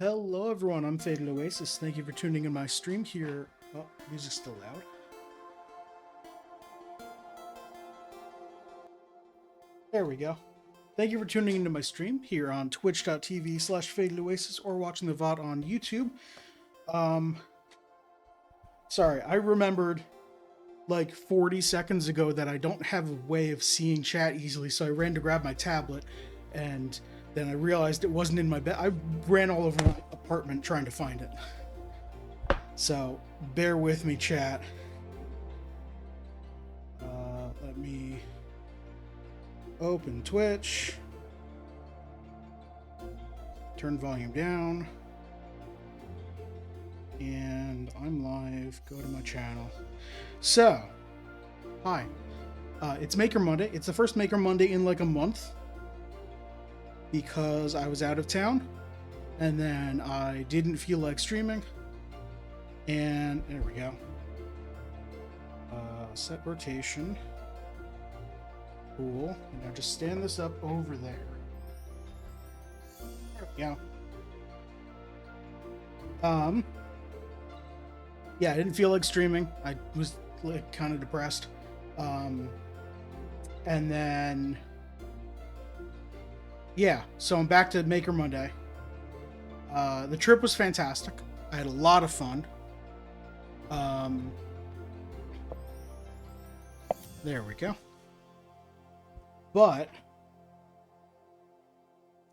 Hello everyone, I'm Faded Oasis. Thank you for tuning in my stream here. Oh, music's still loud. There we go. Thank you for tuning into my stream here on twitch.tv/Faded Oasis or watching the VOD on YouTube. Sorry, I remembered like 40 seconds ago that I don't have a way of seeing chat easily, so I ran to grab my tablet and then I realized it wasn't in my bed. I ran all over my apartment trying to find it. So, bear with me, chat. Let me open Twitch. Turn volume down. And I'm live. Go to my channel. So, hi. It's Maker Monday. It's the first Maker Monday in like a month, because I was out of town and then I didn't feel like streaming, and there we go. Set rotation. Cool. And now just stand this up over there. There we go. Yeah, I didn't feel like streaming. I was like kind of depressed. And then yeah, so I'm back to Maker Monday. The trip was fantastic. I had a lot of fun. There we go. But,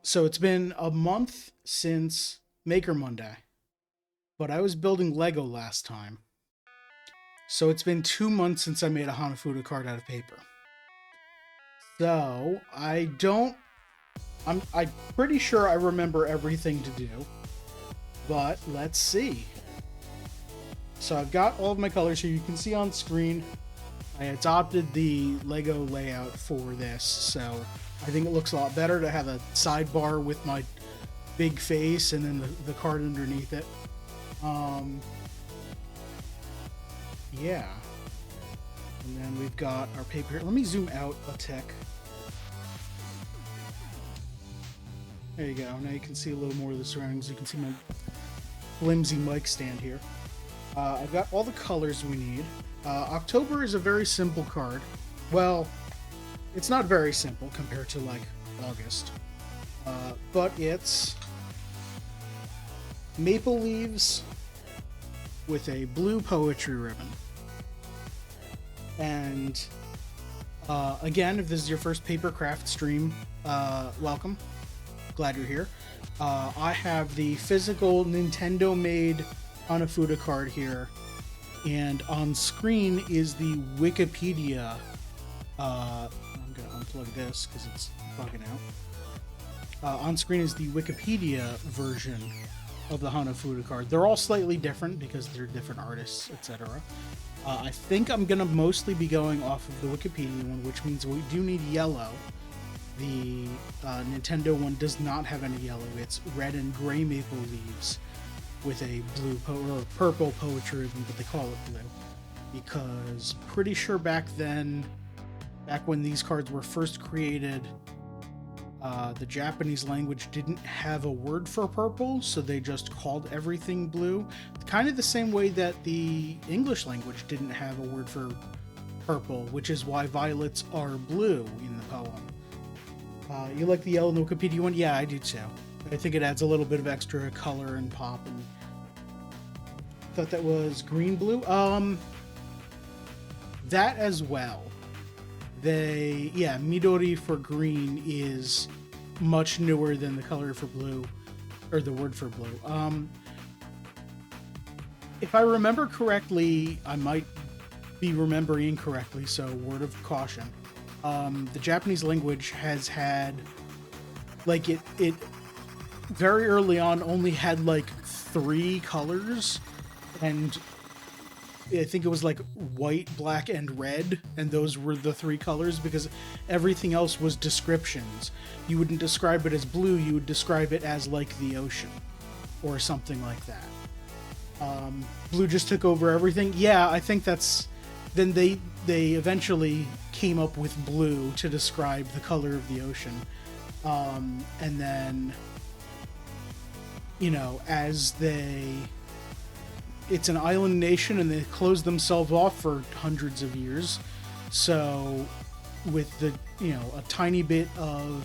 so it's been a month since Maker Monday, but I was building Lego last time. So it's been 2 months since I made a Hanafuda card out of paper. So, I'm pretty sure I remember everything to do, but let's see. So I've got all of my colors here. You can see on screen, I adopted the Lego layout for this, so I think it looks a lot better to have a sidebar with my big face and then the card underneath it. Yeah. And then we've got our paper here. Let me zoom out a tick. There you go. Now you can see a little more of the surroundings. You can see my flimsy mic stand here. I've got all the colors we need. October is a very simple card. Well, it's not very simple compared to like August. But it's maple leaves with a blue poetry ribbon. And again, if this is your first papercraft stream, welcome. Glad you're here. I have the physical Nintendo-made Hanafuda card here, and on screen is the Wikipedia. I'm gonna unplug this because it's bugging out. On screen is the Wikipedia version of the Hanafuda card. They're all slightly different because they're different artists, etc. I think I'm gonna mostly be going off of the Wikipedia one, which means we do need yellow. The Nintendo one does not have any yellow. It's red and gray maple leaves with a blue or purple poetry ribbon, but they call it blue because pretty sure back then, back when these cards were first created, the Japanese language didn't have a word for purple, so they just called everything blue. Kind of the same way that the English language didn't have a word for purple, which is why violets are blue in the poem. You like the yellow Wikipedia one? Yeah, I do too. I think it adds a little bit of extra color and pop. And thought that was green blue. That as well. Midori for green is much newer than the color for blue, or the word for blue. If I remember correctly, I might be remembering incorrectly, so word of caution. The Japanese language has had, like, it very early on only had like 3 colors, and I think it was like white, black, and red, and those were the 3 colors because everything else was descriptions. You wouldn't describe it as blue, you would describe it as like the ocean or something like that. Blue just took over everything. Yeah, I think that's... Then they eventually came up with blue to describe the color of the ocean. And then as it's an island nation and they closed themselves off for hundreds of years. So, with a tiny bit uh,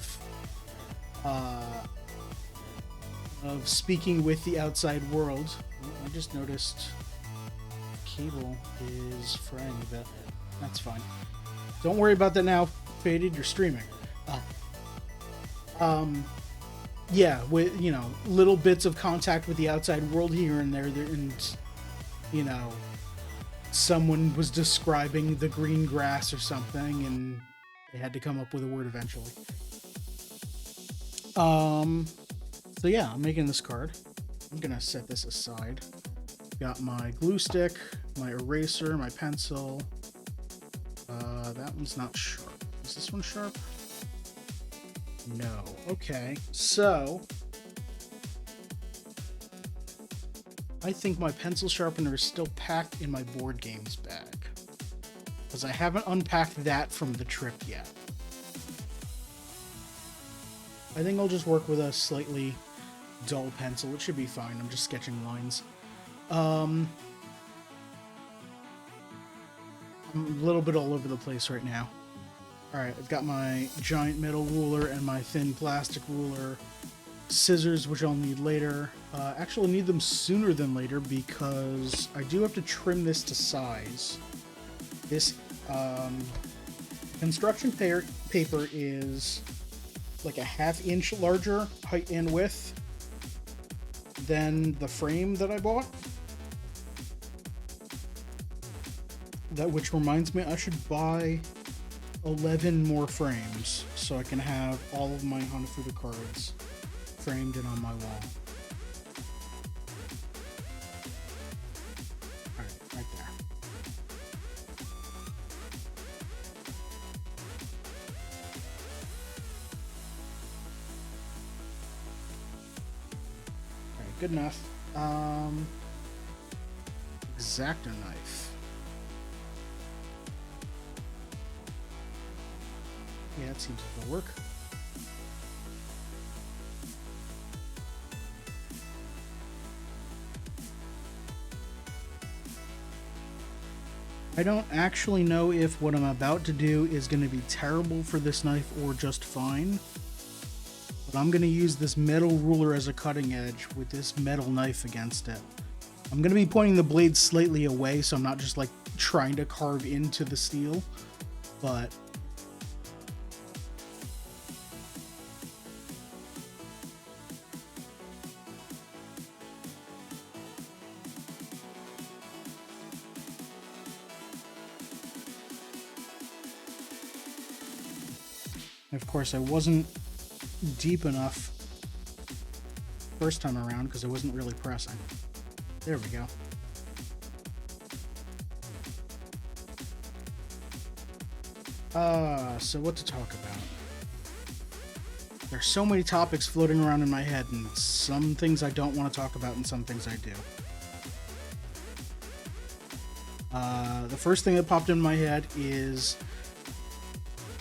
of speaking with the outside world, I just noticed cable is frying a bit. That's fine. Don't worry about that now, Faded. You're streaming. Yeah, with little bits of contact with the outside world here and there, and you know, someone was describing the green grass or something, and they had to come up with a word eventually. Um, so yeah, I'm making this card. I'm gonna set this aside. Got my glue stick, my eraser, my pencil. That one's not sharp. Is this one sharp? No. Okay, so I think my pencil sharpener is still packed in my board games bag, because I haven't unpacked that from the trip yet. I think I'll just work with a slightly dull pencil. It should be fine. I'm just sketching lines. I'm a little bit all over the place right now. Alright, I've got my giant metal ruler and my thin plastic ruler. Scissors, which I'll need later. Actually, I need them sooner than later because I do have to trim this to size. This construction paper is like a ½ inch larger height and width than the frame that I bought. Which reminds me, I should buy 11 more frames so I can have all of my Hanafuda cards framed and on my wall. Alright, right there. Alright, good enough. Exacto knife. Yeah, it seems like it'll work. I don't actually know if what I'm about to do is going to be terrible for this knife or just fine. But I'm going to use this metal ruler as a cutting edge with this metal knife against it. I'm going to be pointing the blade slightly away so I'm not just like trying to carve into the steel. But of course, I wasn't deep enough first time around because I wasn't really pressing. There we go. So what to talk about? There's so many topics floating around in my head, and some things I don't want to talk about and some things I do. The first thing that popped in my head is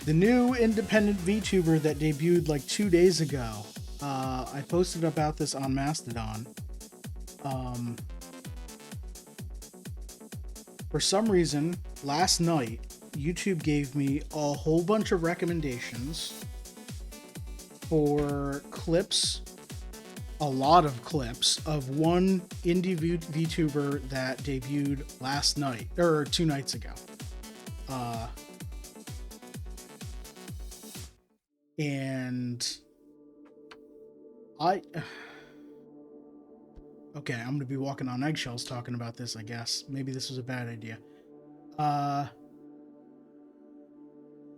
the new independent VTuber that debuted like 2 days ago. I posted about this on Mastodon. For some reason, last night, YouTube gave me a whole bunch of recommendations for clips, a lot of clips, of one indie VTuber that debuted last night, or 2 nights ago. And okay, I'm gonna be walking on eggshells talking about this, I guess. Maybe this was a bad idea.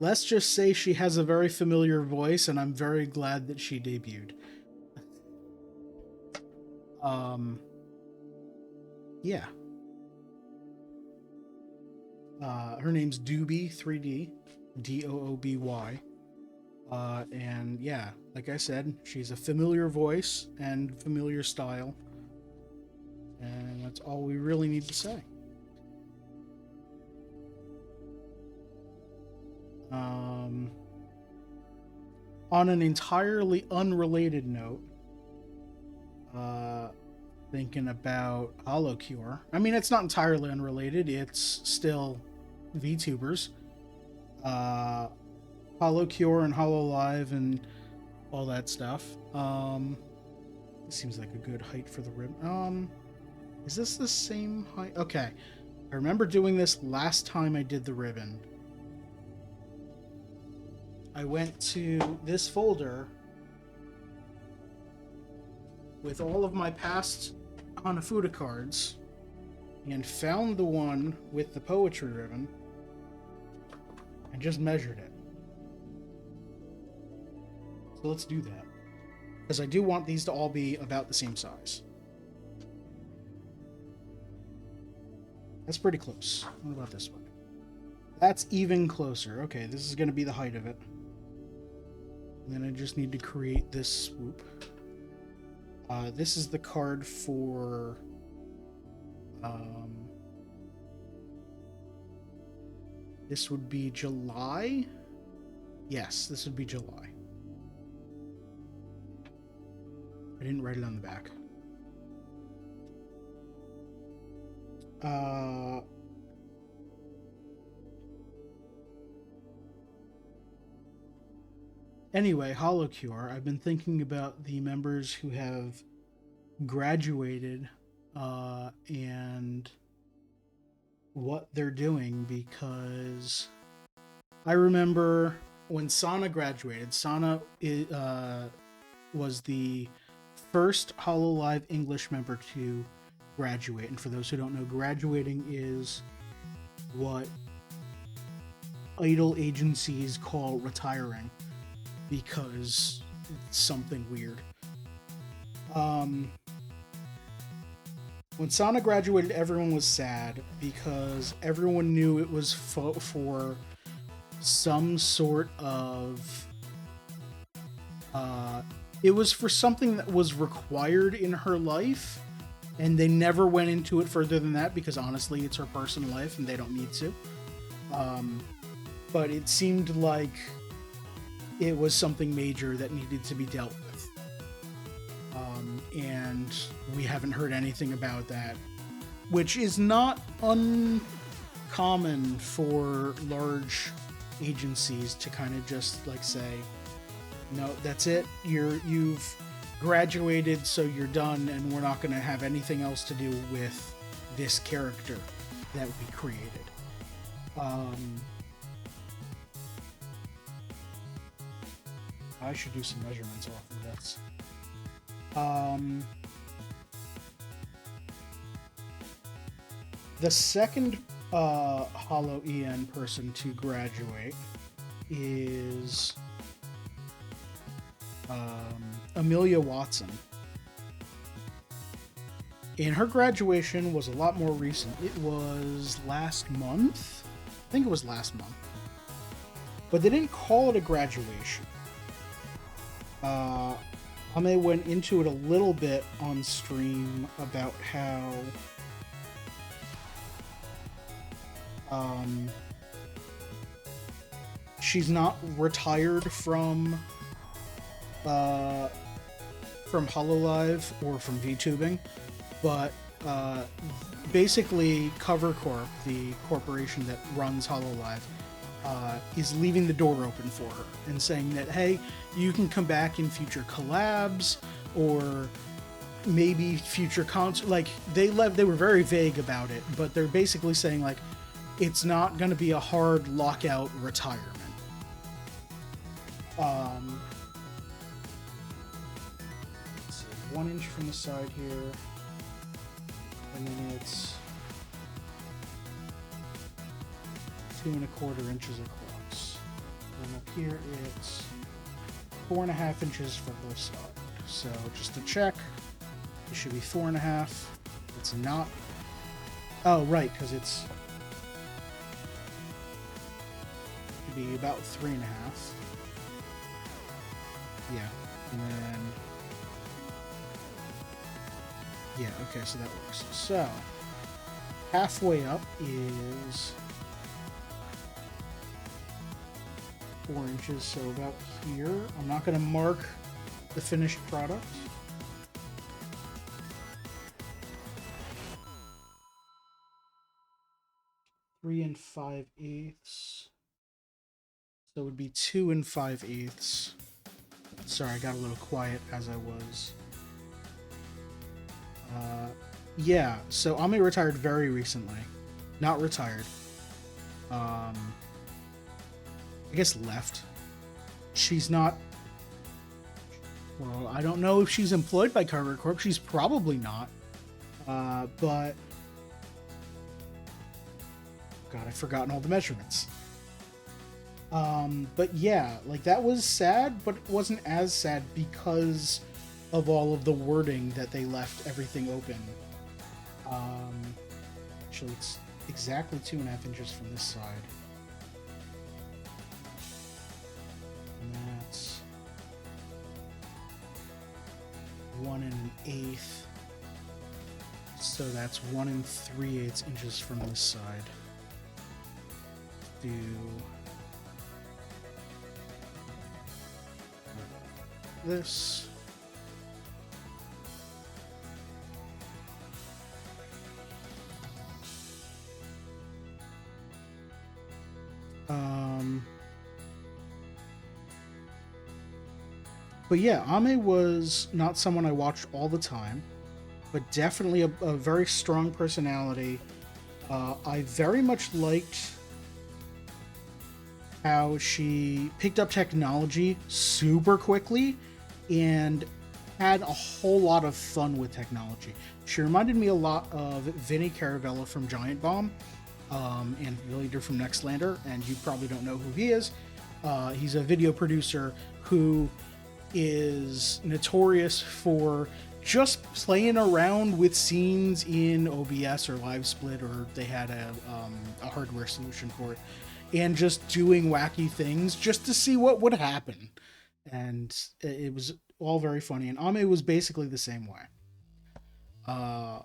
Let's just say she has a very familiar voice, and I'm very glad that she debuted. Yeah. Her name's Doobie3D, Dooby. And yeah, like I said, she's a familiar voice and familiar style. And that's all we really need to say. On an entirely unrelated note, Uh, Thinking about HoloCure. I mean, it's not entirely unrelated. It's still VTubers. Uh, HoloCure and HoloLive and all that stuff. It seems like a good height for the ribbon. Is this the same height? Okay. I remember doing this last time I did the ribbon. I went to this folder with all of my past Hanafuda cards and found the one with the poetry ribbon and just measured it. So let's do that. Because I do want these to all be about the same size. That's pretty close. What about this one? That's even closer. Okay, this is going to be the height of it. And then I just need to create this swoop. This is the card for... this would be July? Yes, this would be July. I didn't write it on the back. Anyway, HoloCure, I've been thinking about the members who have graduated and what they're doing, because I remember when Sana graduated. Sana was the first HoloLive English member to graduate, and for those who don't know, graduating is what idol agencies call retiring, because it's something weird. When Sana graduated, everyone was sad because everyone knew it was for some sort of it was for something that was required in her life, and they never went into it further than that because honestly it's her personal life and they don't need to. But it seemed like it was something major that needed to be dealt with. And we haven't heard anything about that, which is not uncommon for large agencies to kind of just like say, no, that's it, you've graduated, so you're done, and we're not going to have anything else to do with this character that we created. I should do some measurements off of this. The second Holo EN person to graduate is Amelia Watson. And her graduation was a lot more recent. It was last month. I think it was last month. But they didn't call it a graduation. Ame went into it a little bit on stream about how she's not retired from HoloLive or from VTubing, but basically Cover Corp, the corporation that runs HoloLive, is leaving the door open for her and saying that, hey, you can come back in future collabs or maybe future concert. Like they were very vague about it, but they're basically saying like it's not going to be a hard lockout retirement. Let's see, 1 inch from the side here, and then it's 2 1/4 inches across. And up here it's 4 1/2 inches for both sides. So just to check, it should be 4 1/2. It's not. Oh, right, because it's should be about 3 1/2. Yeah, and then yeah, okay, so that works. So halfway up is 4 inches, so about here. I'm not going to mark the finished product. 3 and 5/8. So it would be 2 and 5/8. Sorry, I got a little quiet as I was. Yeah, so Ame retired very recently. Not retired. I guess left. She's not. Well, I don't know if she's employed by Carver Corp. She's probably not. But. God, I've forgotten all the measurements. But yeah, like that was sad, but it wasn't as sad because of all of the wording that they left everything open. Actually, it's exactly 2.5 inches from this side. And that's 1 1/8. So that's 1 3/8 inches from this side. Do this. But yeah, Ame was not someone I watched all the time, but definitely a very strong personality. I very much liked how she picked up technology super quickly and had a whole lot of fun with technology. She reminded me a lot of Vinny Caravella from Giant Bomb, and the leader from Nextlander, and you probably don't know who he is. He's a video producer who is notorious for just playing around with scenes in OBS or LiveSplit, or they had a hardware solution for it, and just doing wacky things just to see what would happen. And it was all very funny. And Ame was basically the same way. I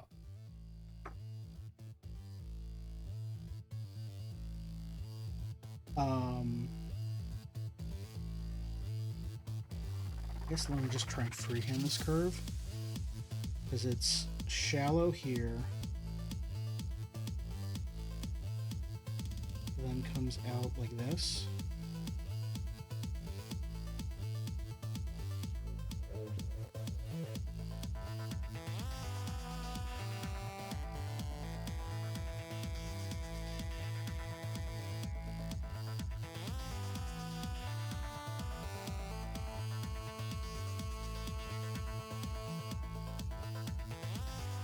guess let me just try and freehand this curve, because it's shallow here, then comes out like this.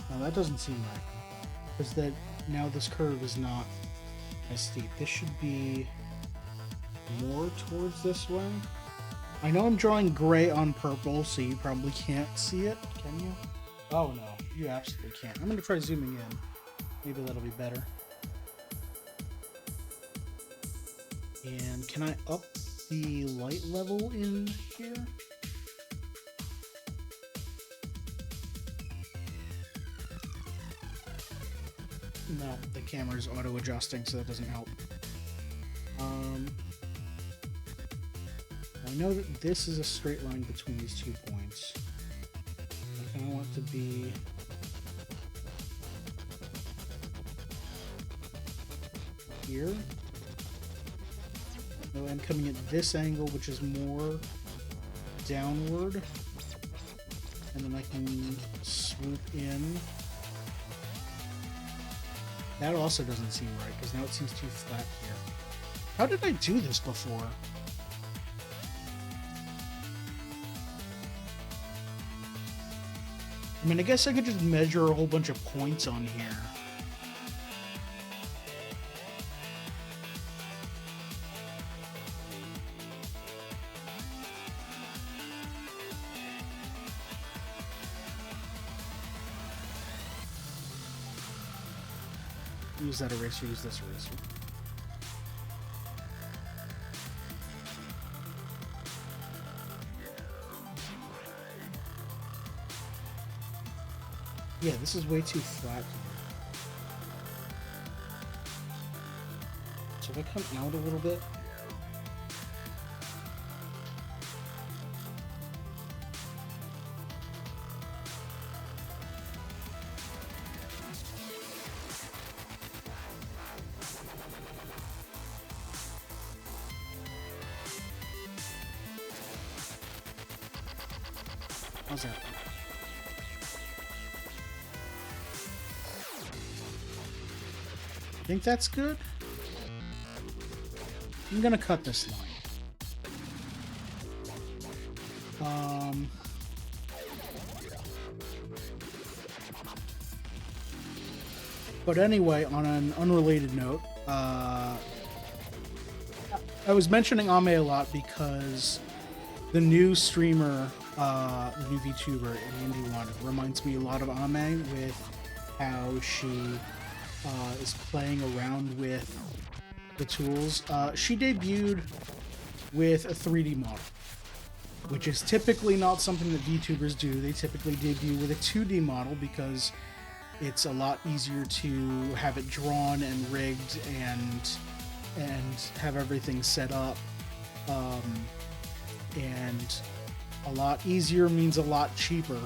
Now that doesn't seem right, because that now this curve is not as steep. This should be more towards this way. I know I'm drawing gray on purple, so you probably can't see it, can you? Oh no, you absolutely can't. I'm going to try zooming in. Maybe that'll be better. And can I up the light level in here? No, the camera's auto-adjusting, so that doesn't help. I know that this is a straight line between these 2 points. I kind of want it to be here. No, I'm coming at this angle, which is more downward, and then I can swoop in. That also doesn't seem right, because now it seems too flat here. How did I do this before? I mean, I guess I could just measure a whole bunch of points on here. Use that eraser, use this eraser. Yeah, this is way too flat here. So if I come out a little bit. How's that? Think that's good? I'm gonna cut this line. But anyway, on an unrelated note, I was mentioning Ame a lot because the new streamer, the new VTuber, the indie one, reminds me a lot of Ame with how she is playing around with the tools. She debuted with a 3D model, which is typically not something that VTubers do. They typically debut with a 2D model because it's a lot easier to have it drawn and rigged and have everything set up. And a lot easier means a lot cheaper.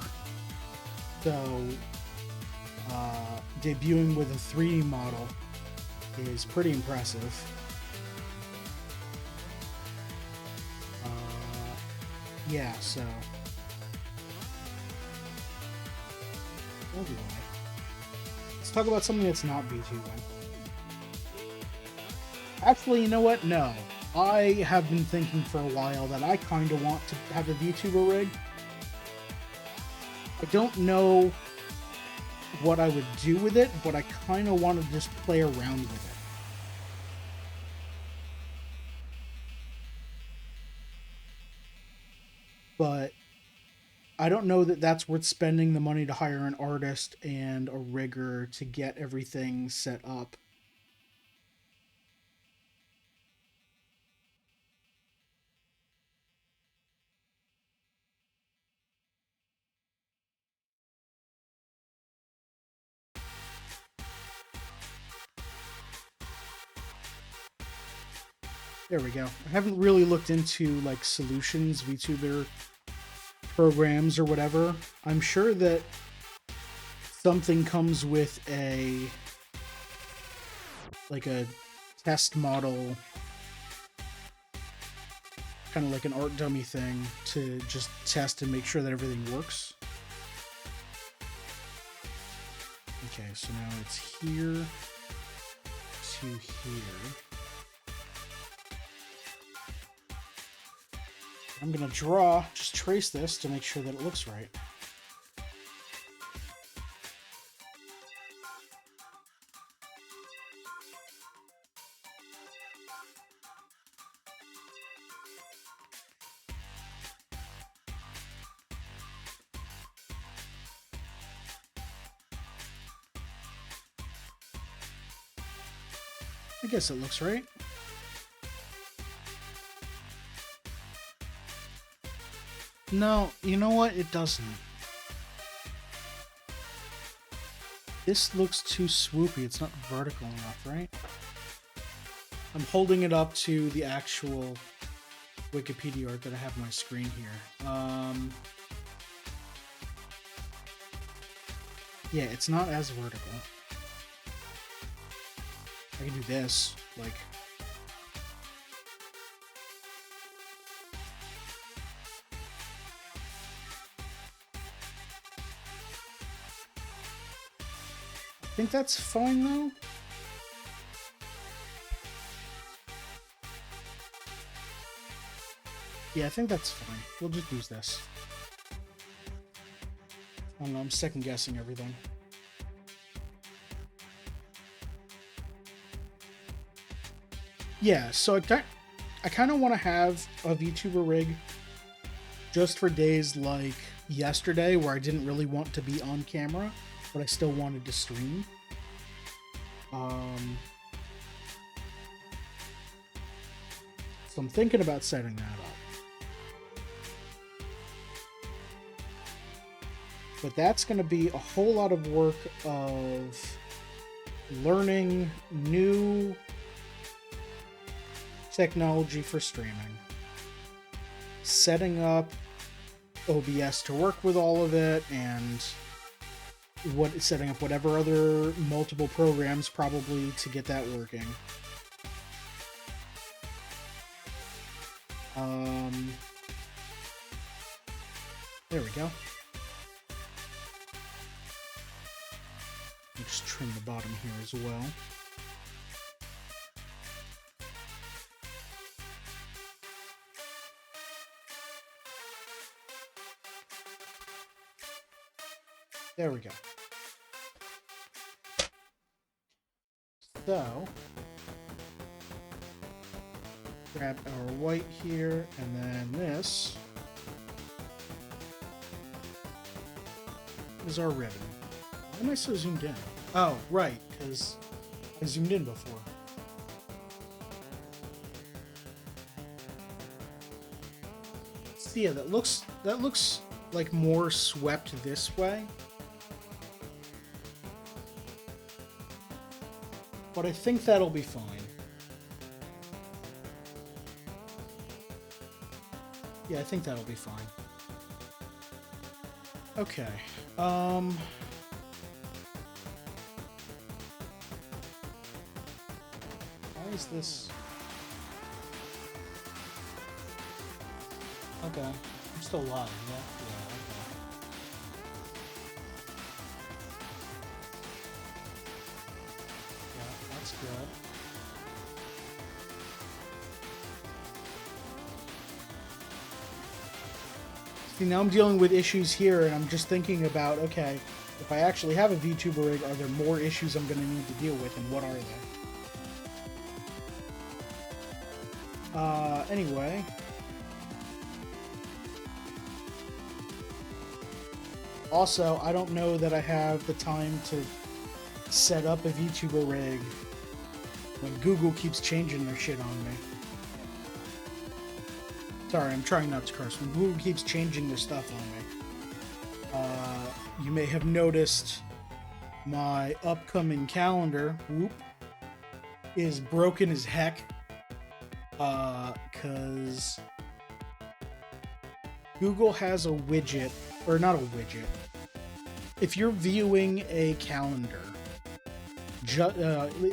So debuting with a 3D model is pretty impressive. Yeah, so anyway, let's talk about something that's not VTubing. Actually, you know what? No. I have been thinking for a while that I kind of want to have a VTuber rig. I don't know what I would do with it, but I kind of want to just play around with it. But I don't know that that's worth spending the money to hire an artist and a rigger to get everything set up. There we go. I haven't really looked into like solutions, VTuber programs or whatever. I'm sure that something comes with a test model, kind of like an art dummy thing to just test and make sure that everything works. Okay, so now it's here to here. I'm gonna just trace this to make sure that it looks right. I guess it looks right. No, you know what? It doesn't. This looks too swoopy. It's not vertical enough, right? I'm holding it up to the actual Wikipedia art that I have on my screen here. Yeah, it's not as vertical. I can do this, like... I think that's fine, though. Yeah, I think that's fine. We'll just use this. I don't know, I'm second-guessing everything. Yeah, so I kind of want to have a VTuber rig just for days like yesterday where I didn't really want to be on camera, but I still wanted to stream. So I'm thinking about setting that up. But that's going to be a whole lot of work of learning new technology for streaming, setting up OBS to work with all of it, and setting up whatever other multiple programs probably to get that working. There we go. just trim the bottom here as well. There we go. So, grab our white here, and then this is our ribbon. Why am I so zoomed in? Oh, right, because I zoomed in before. So yeah, that looks like more swept this way. But I think that'll be fine. Yeah, I think that'll be fine. Okay. Why is this? Okay. I'm still live, yeah? Yeah, okay. Yeah, that's good. See, now I'm dealing with issues here, and I'm just thinking about, okay, if I actually have a VTuber rig, are there more issues I'm going to need to deal with, and what are they? Anyway. Also, I don't know that I have the time to set up a VTuber rig when Google keeps changing their shit on me. Sorry, I'm trying not to curse. When Google keeps changing their stuff on me. You may have noticed my upcoming calendar, whoop, is broken as heck. Because Google has a widget, or not a widget. If you're viewing a calendar,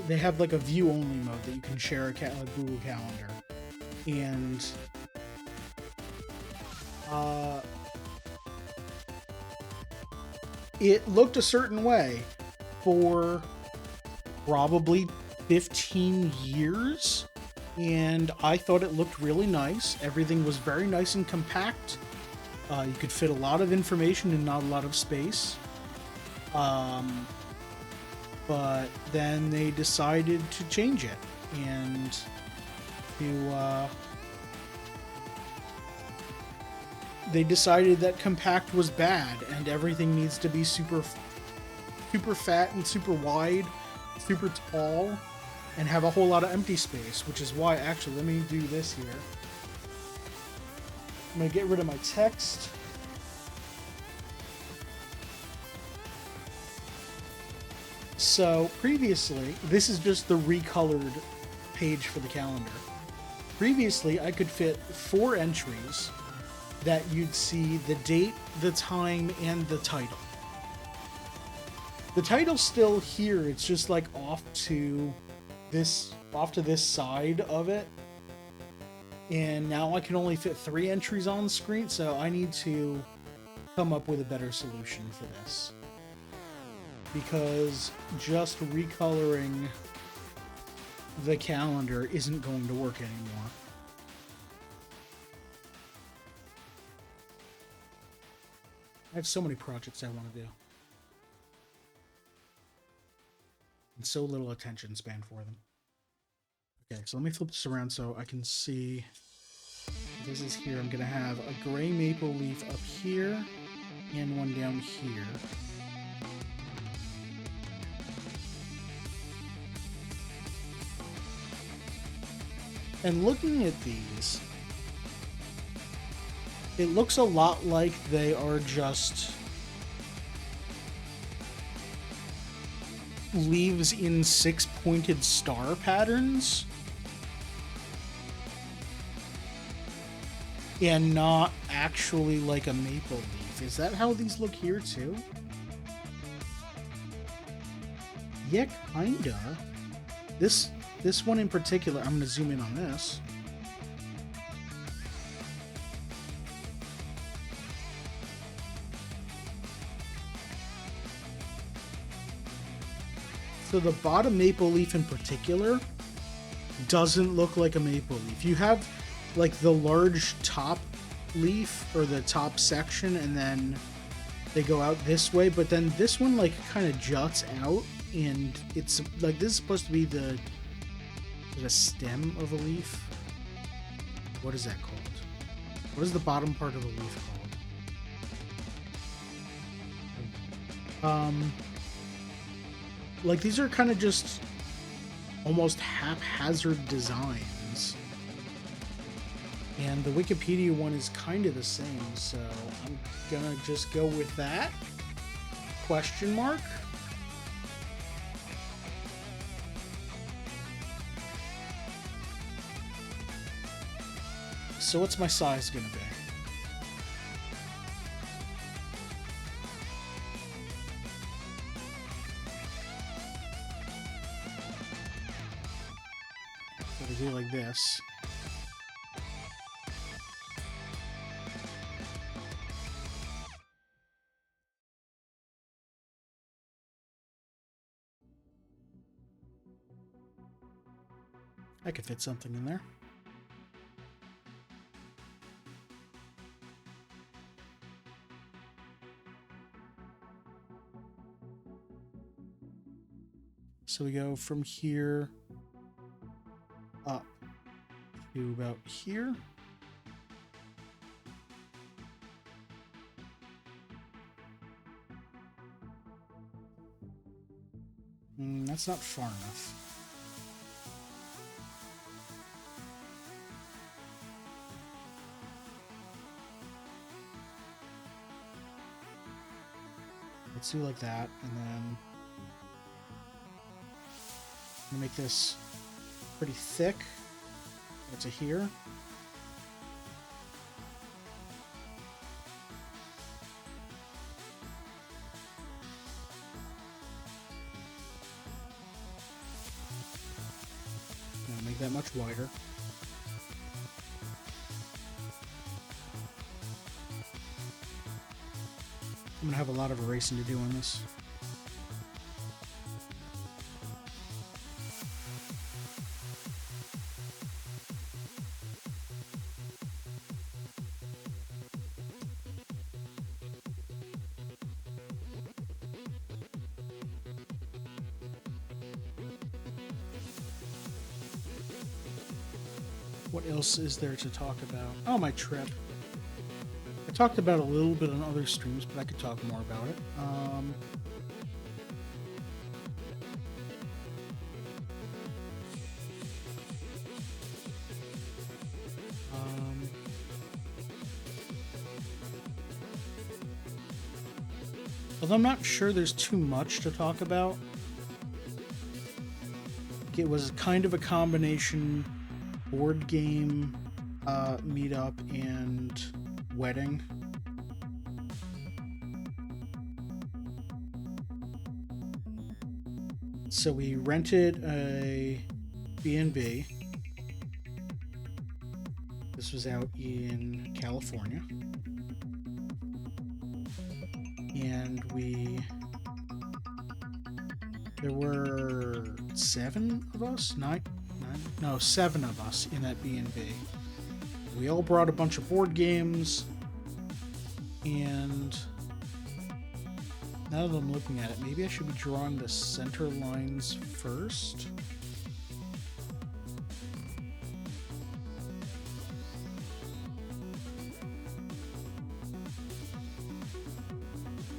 they have like a view-only mode that you can share a Google Calendar. And it looked a certain way for probably 15 years, and I thought it looked really nice. Everything was very nice and compact. You could fit a lot of information in not a lot of space. But then they decided to change it and to they decided that compact was bad and everything needs to be super fat and super wide, super tall, and have a whole lot of empty space, which is why, actually, let me do this here. I'm going to get rid of my text. So, previously, this is just the recolored page for the calendar. Previously, I could fit 4 entries that you'd see the date, the time, and the title. The title's still here, it's just like off to this side of it. And now I can only fit 3 entries on the screen, so I need to come up with a better solution for this. Because just recoloring the calendar isn't going to work anymore. I have so many projects I want to do. And so little attention span for them. Okay, so let me flip this around so I can see. This is here. I'm going to have a gray maple leaf up here and one down here. And looking at these, it looks a lot like they are just leaves in 6-pointed star patterns. And not actually like a maple leaf. Is that how these look here too? Yeah, kinda. This one in particular, I'm gonna zoom in on this. So the bottom maple leaf in particular doesn't look like a maple leaf. You have like the large top leaf or the top section, and then they go out this way, but then this one like kind of juts out, and it's like this is supposed to be the stem of a leaf. What is that called? What is the bottom part of a leaf called? Like these are kind of just almost haphazard designs. And the Wikipedia one is kind of the same, so I'm gonna just go with that. Question mark. So what's my size gonna be? So to do like this. I could fit something in there. So we go from here up to about here. That's not far enough. Let's do like that, and then I'm gonna make this pretty thick. Go to here. Gonna make that much wider. I'm gonna have a lot of erasing to do on this. What else is there to talk about? Oh, my trip. I talked about a little bit on other streams, but I could talk more about it. Although I'm not sure there's too much to talk about. It was kind of a combination board game, meetup, and wedding. So we rented a B&B. This was out in California. And there were 7 of us? No, 7 of us in that B&B. We all brought a bunch of board games, and now that I'm looking at it, maybe I should be drawing the center lines first.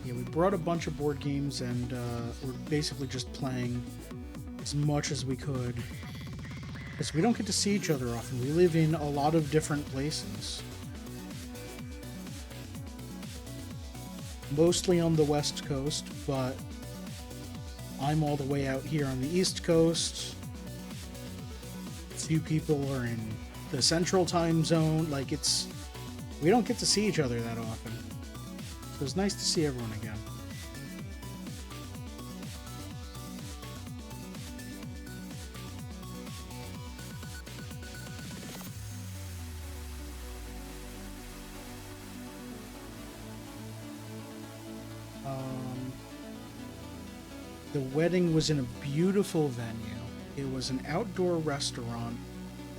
Yeah, we brought a bunch of board games, and we're basically just playing as much as we could. Because we don't get to see each other often. We live in a lot of different places. Mostly on the West Coast, but I'm all the way out here on the East Coast. A few people are in the Central Time Zone. Like, we don't get to see each other that often. So it's nice to see everyone again. The wedding was in a beautiful venue. It was an outdoor restaurant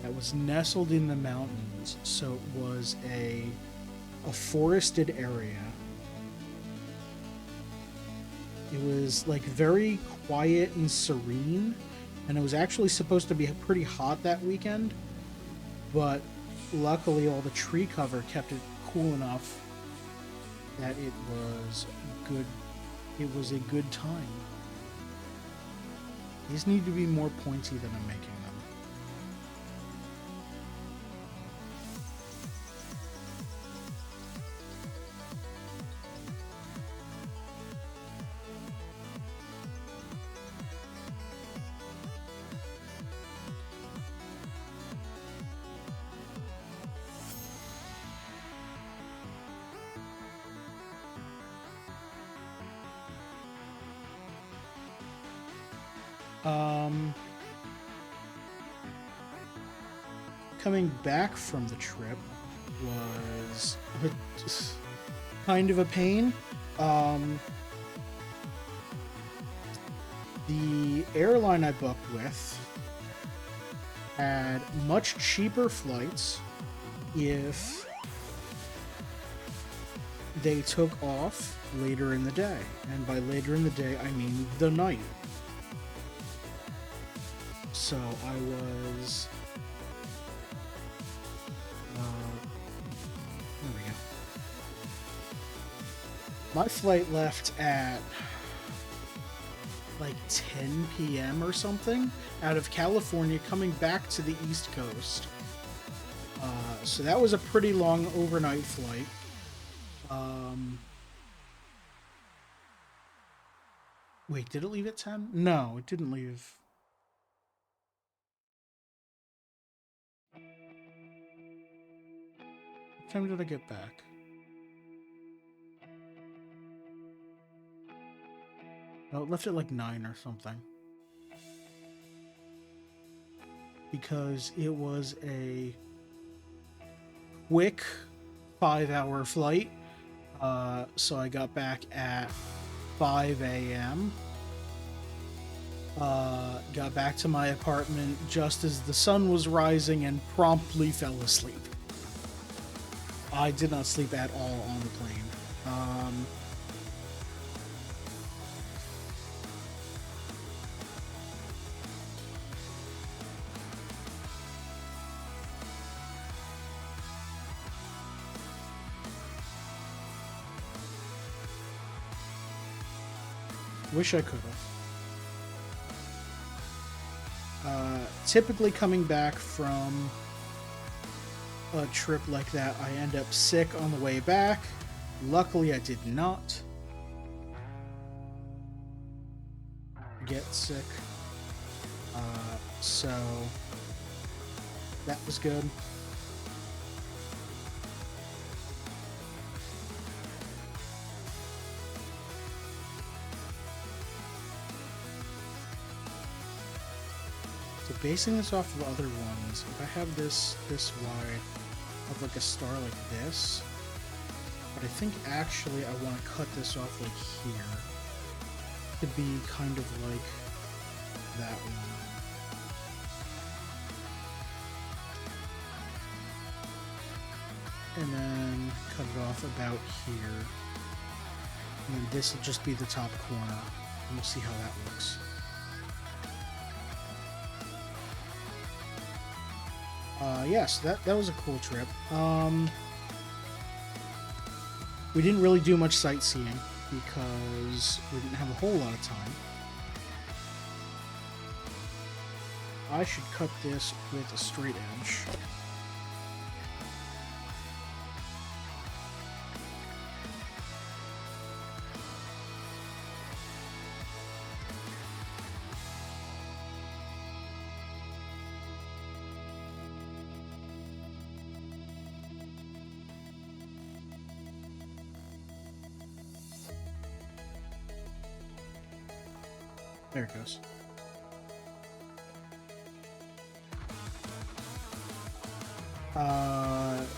that was nestled in the mountains, so it was a forested area. It was like very quiet and serene, and it was actually supposed to be pretty hot that weekend, but luckily all the tree cover kept it cool enough that it was good. It was a good time. These need to be more pointy than I'm making them. Coming back from the trip was kind of a pain. The airline I booked with had much cheaper flights if they took off later in the day. And by later in the day, I mean the night. So I was... there we go. My flight left at like 10 p.m. or something out of California coming back to the East Coast. So that was a pretty long overnight flight. Wait, did it leave at 10? No, it didn't leave. What time did I get back? No, it left at like 9 or something. Because it was a quick 5-hour flight. So I got back at 5 a.m. Got back to my apartment just as the sun was rising and promptly fell asleep. I did not sleep at all on the plane. Wish I could have. Typically coming back from a trip like that, I end up sick on the way back. Luckily, I did not get sick. So that was good. So basing this off of other ones, if I have this wide, of like a star like this, but I think actually I want to cut this off like here to be kind of like that one. And then cut it off about here. And then this will just be the top corner. And we'll see how that looks. Yes, that was a cool trip. We didn't really do much sightseeing because we didn't have a whole lot of time. I should cut this with a straight edge. There it goes.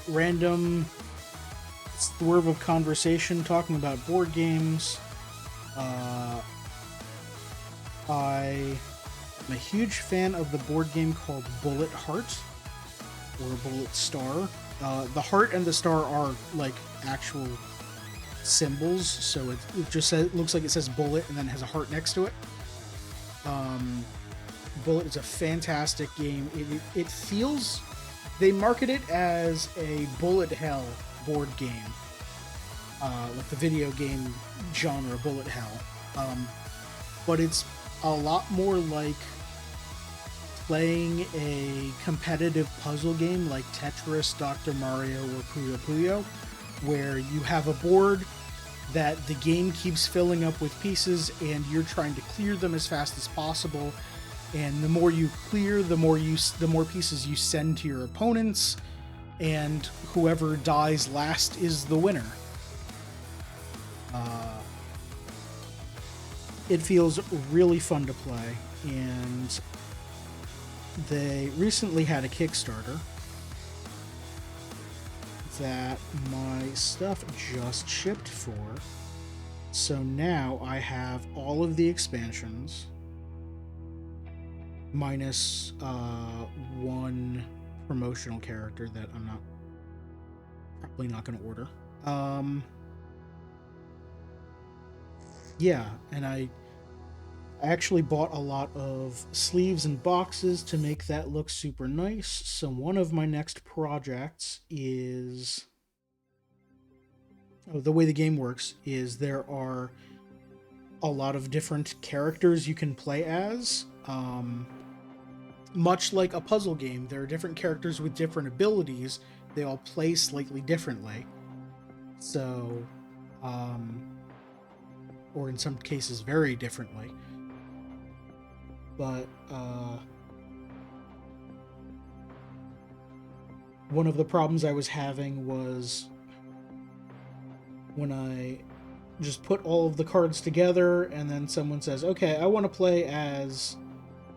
Random swerve of conversation talking about board games. I am a huge fan of the board game called Bullet Heart or Bullet Star. The heart and the star are like actual symbols, so it just says, looks like it says bullet and then has a heart next to it. Bullet is a fantastic game. It feels, they market it as a bullet hell board game, like the video game genre bullet hell, but it's a lot more like playing a competitive puzzle game like Tetris, Dr. Mario, or Puyo Puyo, where you have a board that the game keeps filling up with pieces and you're trying to clear them as fast as possible. And the more you clear, the more pieces you send to your opponents, and whoever dies last is the winner. It feels really fun to play, and they recently had a Kickstarter that my stuff just shipped for. So now I have all of the expansions, minus one promotional character that I'm probably not going to order. Yeah, and I actually bought a lot of sleeves and boxes to make that look super nice. So one of my next projects is, the way the game works is there are a lot of different characters you can play as. Much like a puzzle game, there are different characters with different abilities. They all play slightly differently. So, or in some cases very differently. But one of the problems I was having was when I just put all of the cards together and then someone says, okay, I want to play as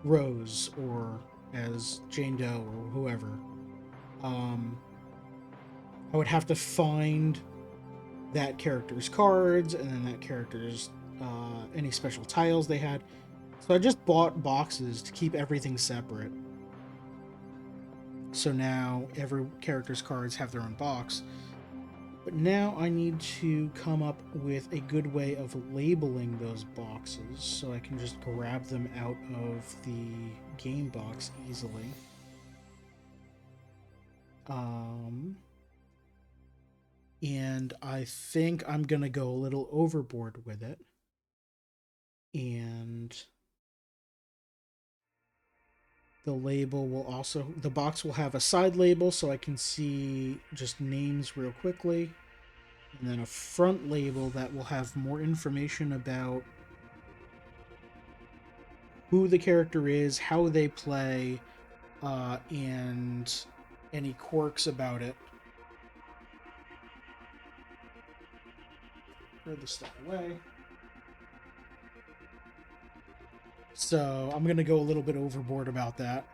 Rose or as Jane Doe or whoever. I would have to find that character's cards and then that character's any special tiles they had. So I just bought boxes to keep everything separate. So now every character's cards have their own box. But now I need to come up with a good way of labeling those boxes so I can just grab them out of the game box easily. And I think I'm gonna go a little overboard with it. And the label will also, the box will have a side label so I can see just names real quickly. And then a front label that will have more information about who the character is, how they play, and any quirks about it. Throw this stuff away. So I'm going to go a little bit overboard about that.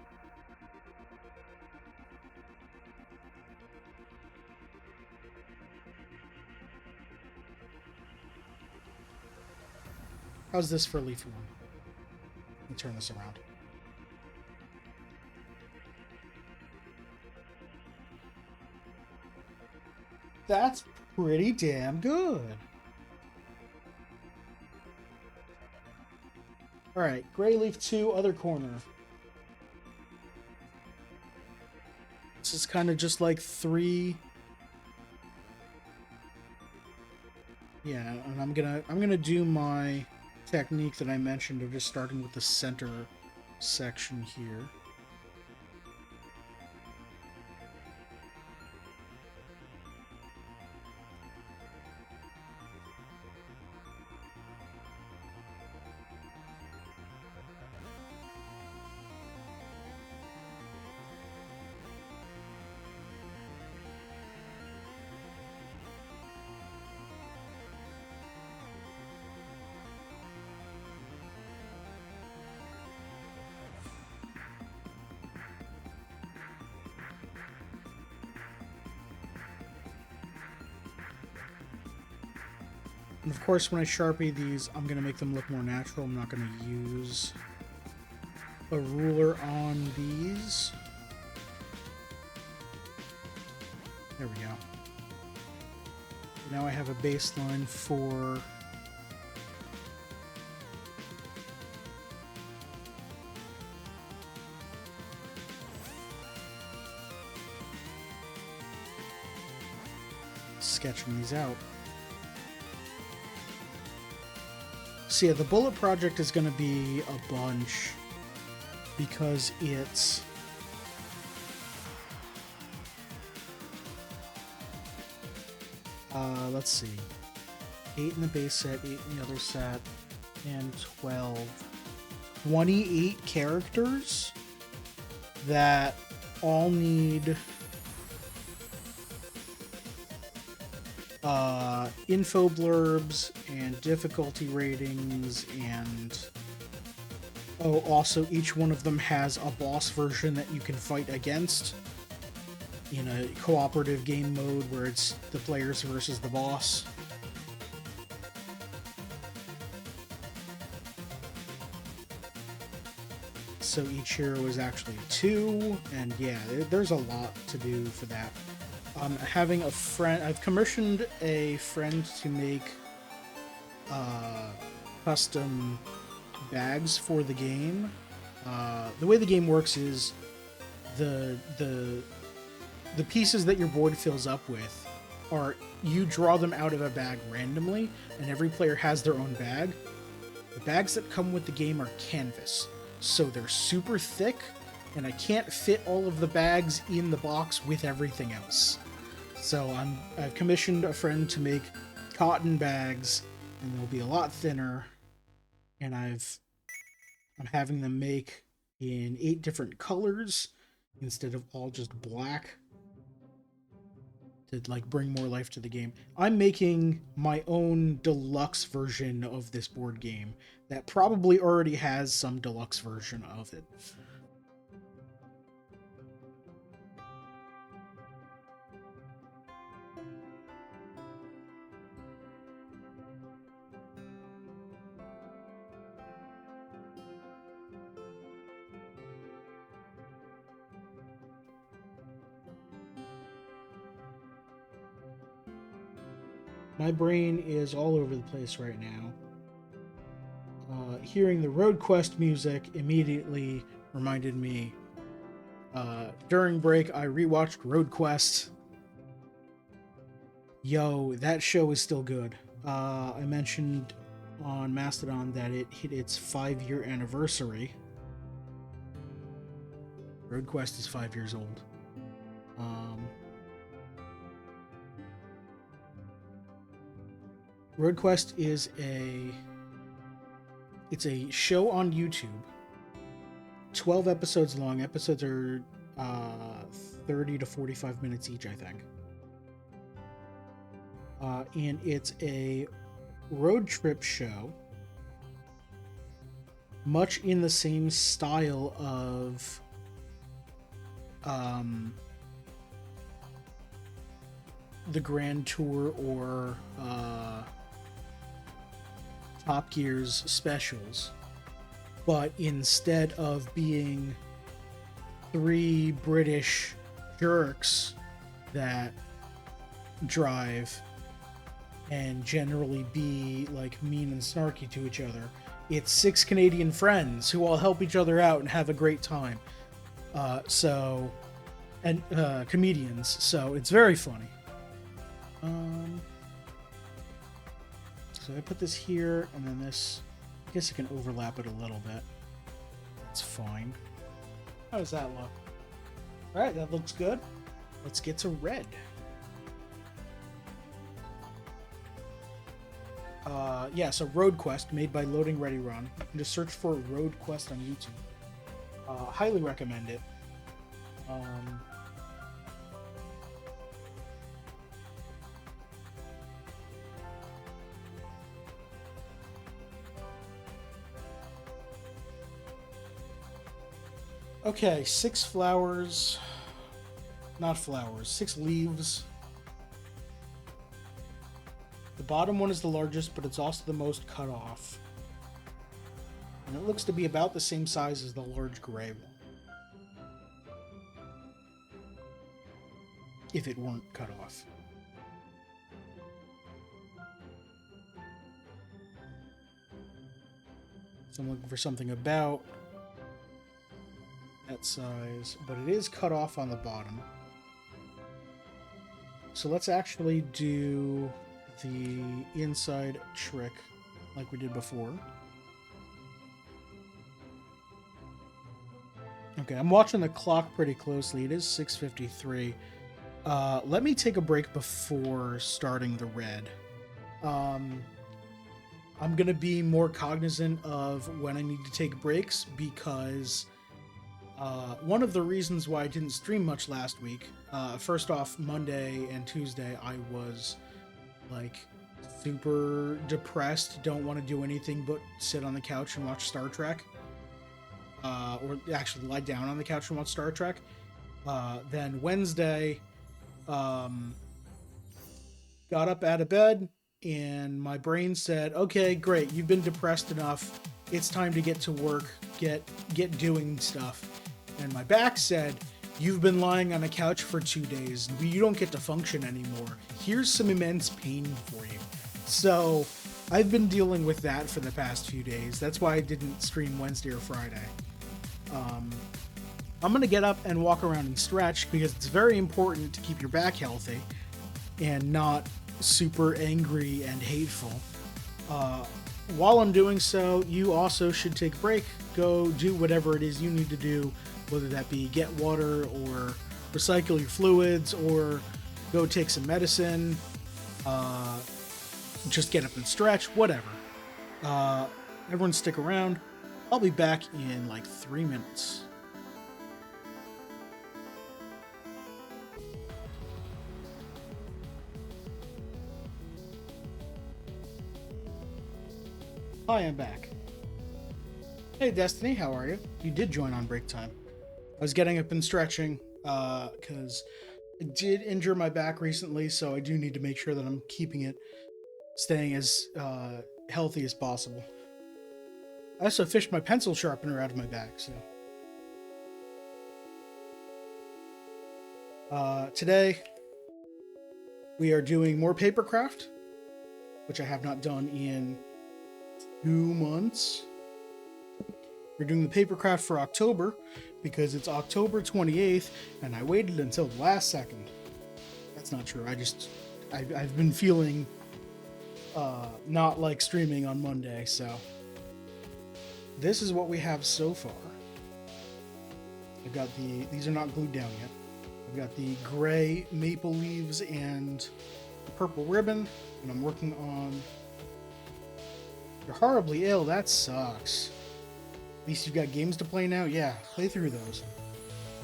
How's this for Leaf 1? Let me turn this around. That's pretty damn good. Alright, Gray Leaf 2, other corner. This is kind of just like 3. Yeah, and I'm gonna do my technique that I mentioned of just starting with the center section here. And of course, when I Sharpie these, I'm going to make them look more natural. I'm not going to use a ruler on these. There we go. Now I have a baseline for sketching these out. So yeah, the bullet project is going to be a bunch because it's let's see, 8 in the base set, 8 in the other set, and 28 characters that all need info blurbs and difficulty ratings, and also each one of them has a boss version that you can fight against in a cooperative game mode where it's the players versus the boss. So each hero is actually 2, and yeah, there's a lot to do for that. Having a friend, I've commissioned a friend to make custom bags for the game. The way the game works is the pieces that your board fills up with are, you draw them out of a bag randomly, and every player has their own bag. The bags that come with the game are canvas, so they're super thick, and I can't fit all of the bags in the box with everything else. So I've commissioned a friend to make cotton bags, and they'll be a lot thinner, and I'm having them make in 8 different colors instead of all just black, to like bring more life to the game. I'm making my own deluxe version of this board game that probably already has some deluxe version of it. My brain is all over the place right now. Hearing the Road Quest music immediately reminded me. During break, I rewatched Road Quest. Yo, that show is still good. I mentioned on Mastodon that it hit its 5-year anniversary. Road Quest is 5 years old. Road Quest is it's a show on YouTube. 12 episodes long. Episodes are 30 to 45 minutes each, I think. And it's a road trip show, much in the same style of the Grand Tour or Top Gear's specials, but instead of being 3 British jerks that drive and generally be like mean and snarky to each other, it's 6 Canadian friends who all help each other out and have a great time. Comedians, so it's very funny. So I put this here, and then this, I guess I can overlap it a little bit. That's fine. How does that look? Alright, that looks good. Let's get to red. Yeah, so Road Quest, made by Loading Ready Run. You can just search for Road Quest on YouTube. Highly recommend it. Okay, 6 flowers. Not flowers, 6 leaves. The bottom one is the largest, but it's also the most cut off. And it looks to be about the same size as the large gray one. If it weren't cut off. So I'm looking for something about that size, but it is cut off on the bottom. So let's actually do the inside trick like we did before. Okay, I'm watching the clock pretty closely. It is 6:53. Let me take a break before starting the red. I'm going to be more cognizant of when I need to take breaks because one of the reasons why I didn't stream much last week, first off, Monday and Tuesday, I was like super depressed, don't want to do anything but sit on the couch and watch Star Trek. Or actually lie down on the couch and watch Star Trek. Then Wednesday, got up out of bed, and my brain said, okay, great, you've been depressed enough. It's time to get to work, get doing stuff. And my back said, you've been lying on a couch for 2 days. You don't get to function anymore. Here's some immense pain for you. So I've been dealing with that for the past few days. That's why I didn't stream Wednesday or Friday. I'm going to get up and walk around and stretch because it's very important to keep your back healthy and not super angry and hateful. While I'm doing so, you also should take a break. Go do whatever it is you need to do, whether that be get water or recycle your fluids or go take some medicine, just get up and stretch, whatever. Everyone stick around. I'll be back in like 3 minutes. Hi, I'm back. Hey, Destiny, how are you? You did join on break time. I was getting up and stretching, because I did injure my back recently, so I do need to make sure that I'm keeping it, staying as healthy as possible. I also fished my pencil sharpener out of my bag, so. Today, we are doing more papercraft, which I have not done in 2 months. We're doing the papercraft for October, because it's October 28th, and I waited until the last second. That's not true, I've been feeling not like streaming on Monday, so. This is what we have so far. I've got these are not glued down yet. I've got the gray maple leaves and the purple ribbon, and I'm working on You're Horribly Ill. That sucks. At least you've got games to play now. Yeah, play through those.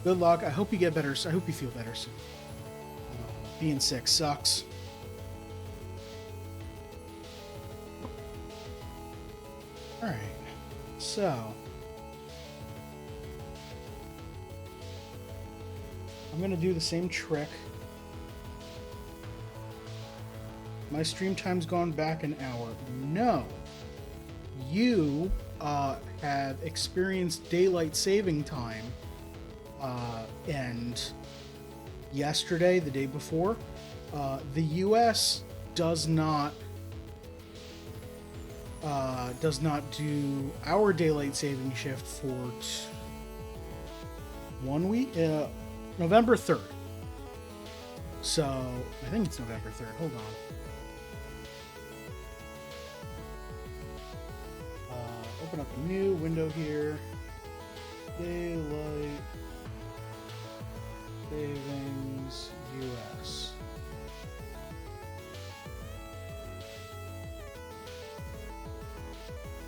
Good luck. I hope you get better. I hope you feel better soon. Being sick sucks. Alright. So, I'm going to do the same trick. My stream time's gone back an hour. No. You have experienced daylight saving time. And yesterday, the day before, the US does not do our daylight saving shift for 1 week, November 3rd. So I think it's November 3rd. Hold on. Open up a new window here. Daylight savings US.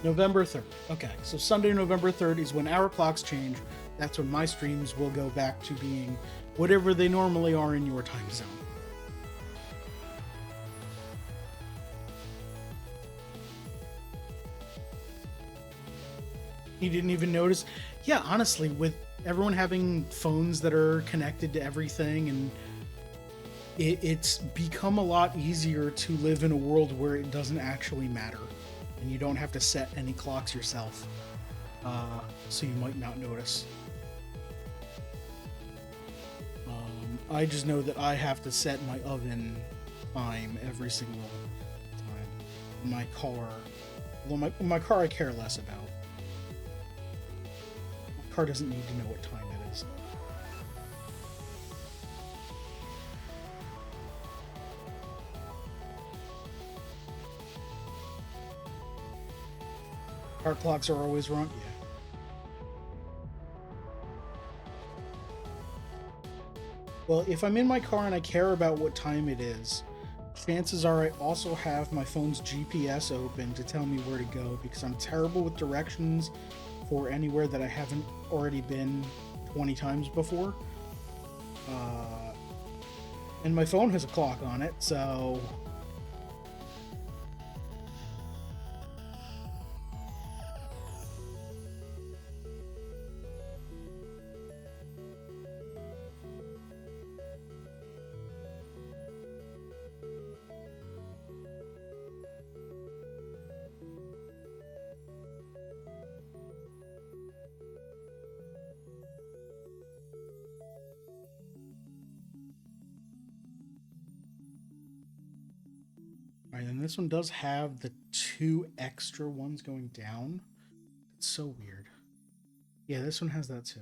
November 3rd. Okay, so Sunday, November 3rd is when our clocks change. That's when my streams will go back to being whatever they normally are in your time zone. You didn't even notice? Yeah, honestly, with everyone having phones that are connected to everything and it's become a lot easier to live in a world where it doesn't actually matter, and you don't have to set any clocks yourself, so you might not notice. I just know that I have to set my oven time every single time. My car, although my car I care less about. My car doesn't need to know what time it is. Car clocks are always wrong? Yeah. Well, if I'm in my car and I care about what time it is, chances are I also have my phone's GPS open to tell me where to go, because I'm terrible with directions for anywhere that I haven't already been 20 times before. And my phone has a clock on it, so... Alright, and this one does have the 2 extra ones going down. It's so weird. Yeah, this one has that too.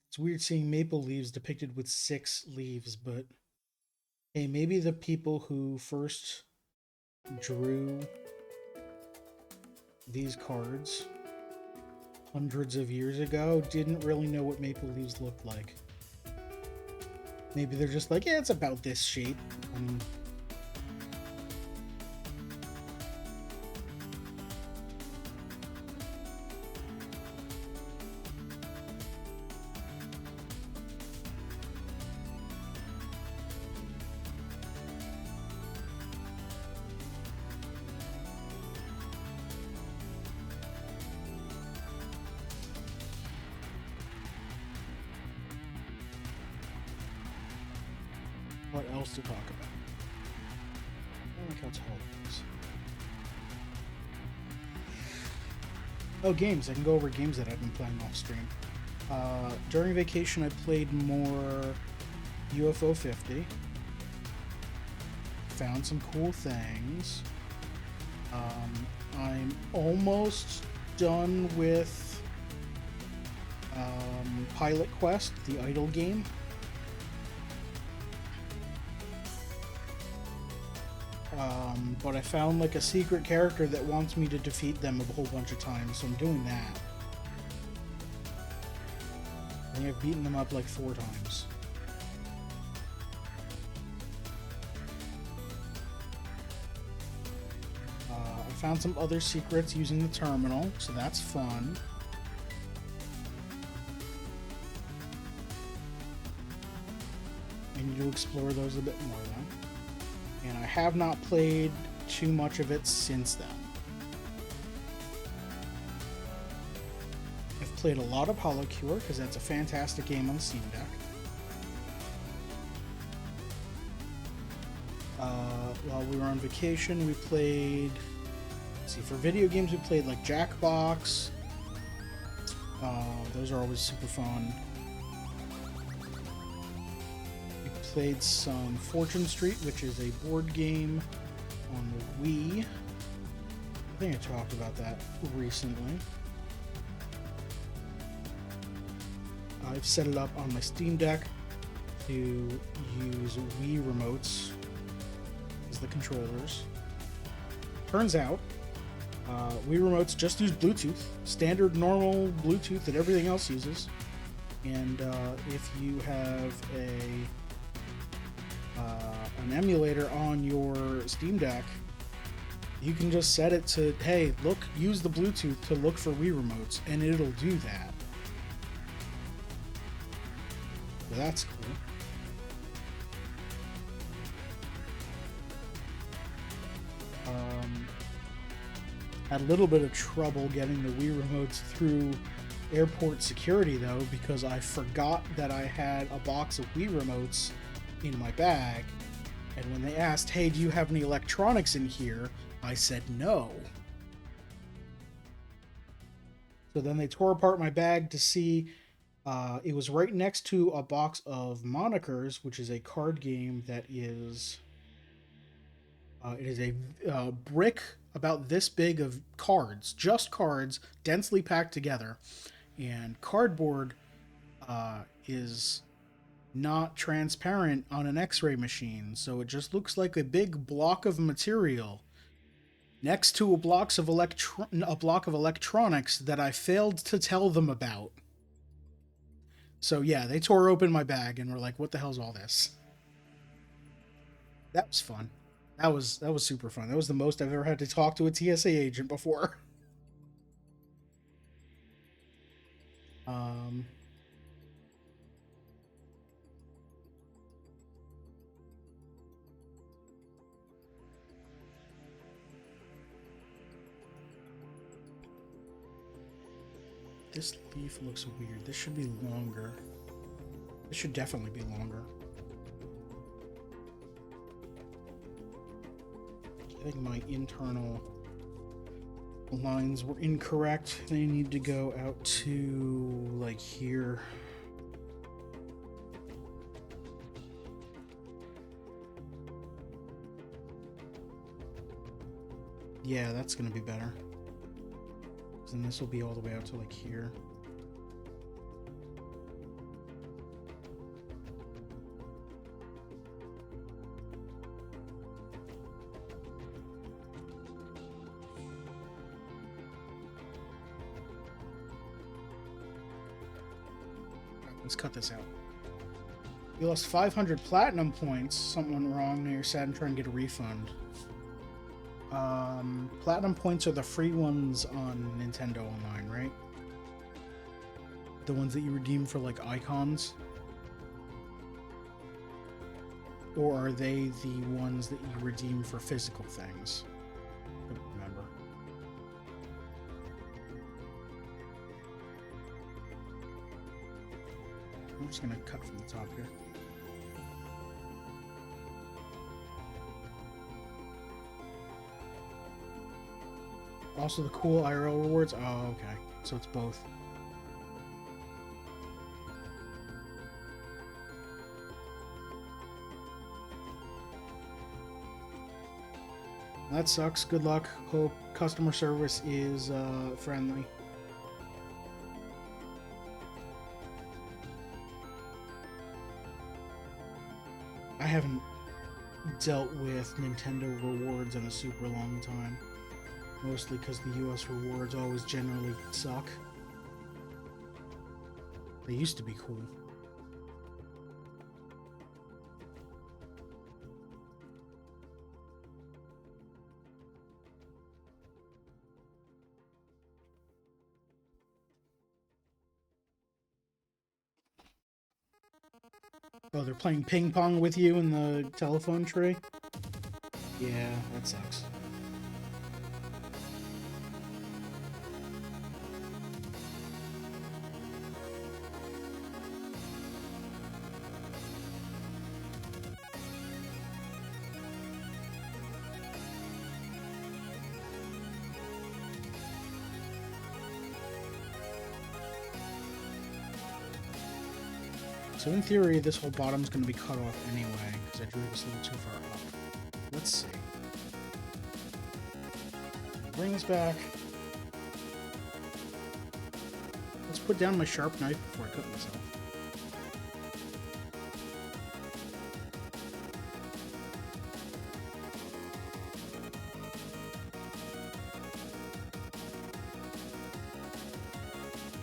It's weird seeing maple leaves depicted with 6 leaves, but hey, maybe the people who first drew these cards hundreds of years ago didn't really know what maple leaves looked like. Maybe they're just like, yeah, it's about this shape. What else to talk about? I don't like how tall it is. Oh, games. I can go over games that I've been playing off stream. During vacation, I played more UFO 50. Found some cool things. I'm almost done with Pilot Quest, the idle game. But I found like a secret character that wants me to defeat them a whole bunch of times, so I'm doing that. I think I've beaten them up like 4 times. I found some other secrets using the terminal, so that's fun. I need to explore those a bit more then. And I have not played too much of it since then. I've played a lot of HoloCure, because that's a fantastic game on the Steam Deck. While we were on vacation, we played... Let's see, for video games we played like Jackbox. Those are always super fun. Played some Fortune Street, which is a board game on the Wii. I think I talked about that recently. I've set it up on my Steam Deck to use Wii remotes as the controllers. Turns out, Wii remotes just use Bluetooth, standard normal Bluetooth that everything else uses. And if you have an emulator on your Steam Deck, you can just set it to, hey, look, use the Bluetooth to look for Wii remotes, and it'll do that. So that's cool. Had a little bit of trouble getting the Wii remotes through airport security though, because I forgot that I had a box of Wii remotes in my bag. And when they asked, hey, do you have any electronics in here? I said no. So then they tore apart my bag to see. It was right next to a box of Monikers, which is a card game that is. It is a brick about this big of cards, just cards, densely packed together. And cardboard is not transparent on an X-ray machine, so it just looks like a big block of material next to a block of electronics that I failed to tell them about. So yeah, they tore open my bag and were like, "What the hell's all this?" That was fun. That was super fun. That was the most I've ever had to talk to a TSA agent before. Um, this leaf looks weird. This should be longer. This should definitely be longer. I think my internal lines were incorrect. They need to go out to like here. Yeah, that's gonna be better. And this will be all the way out to like here. Let's cut this out. You lost 500 platinum points. Something went wrong. Now you're sad and trying to get a refund. Platinum points are the free ones on Nintendo Online, right? The ones that you redeem for like icons? Or are they the ones that you redeem for physical things? I don't remember. I'm just gonna cut from the top here. Also the cool IRL rewards? Oh, okay. So it's both. That sucks. Good luck. Hope customer service is friendly. I haven't dealt with Nintendo rewards in a super long time. Mostly because the US rewards always generally suck. They used to be cool. Oh, they're playing ping pong with you in the telephone tree? Yeah, that sucks. So in theory, this whole bottom's going to be cut off anyway, because I drew this a little too far up. Let's see. Bring this back. Let's put down my sharp knife before I cut myself.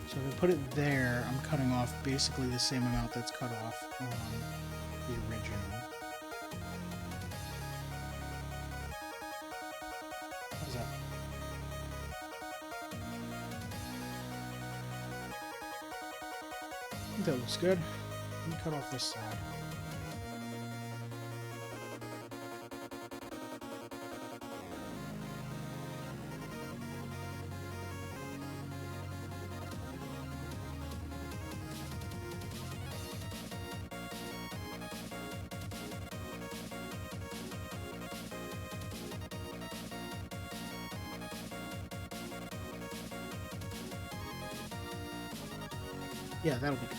So if I put it there, I'm cutting off basically the same amount that's cut off on the original. How's that? I think that looks good. Let me cut off this side. Yeah, that'll be good.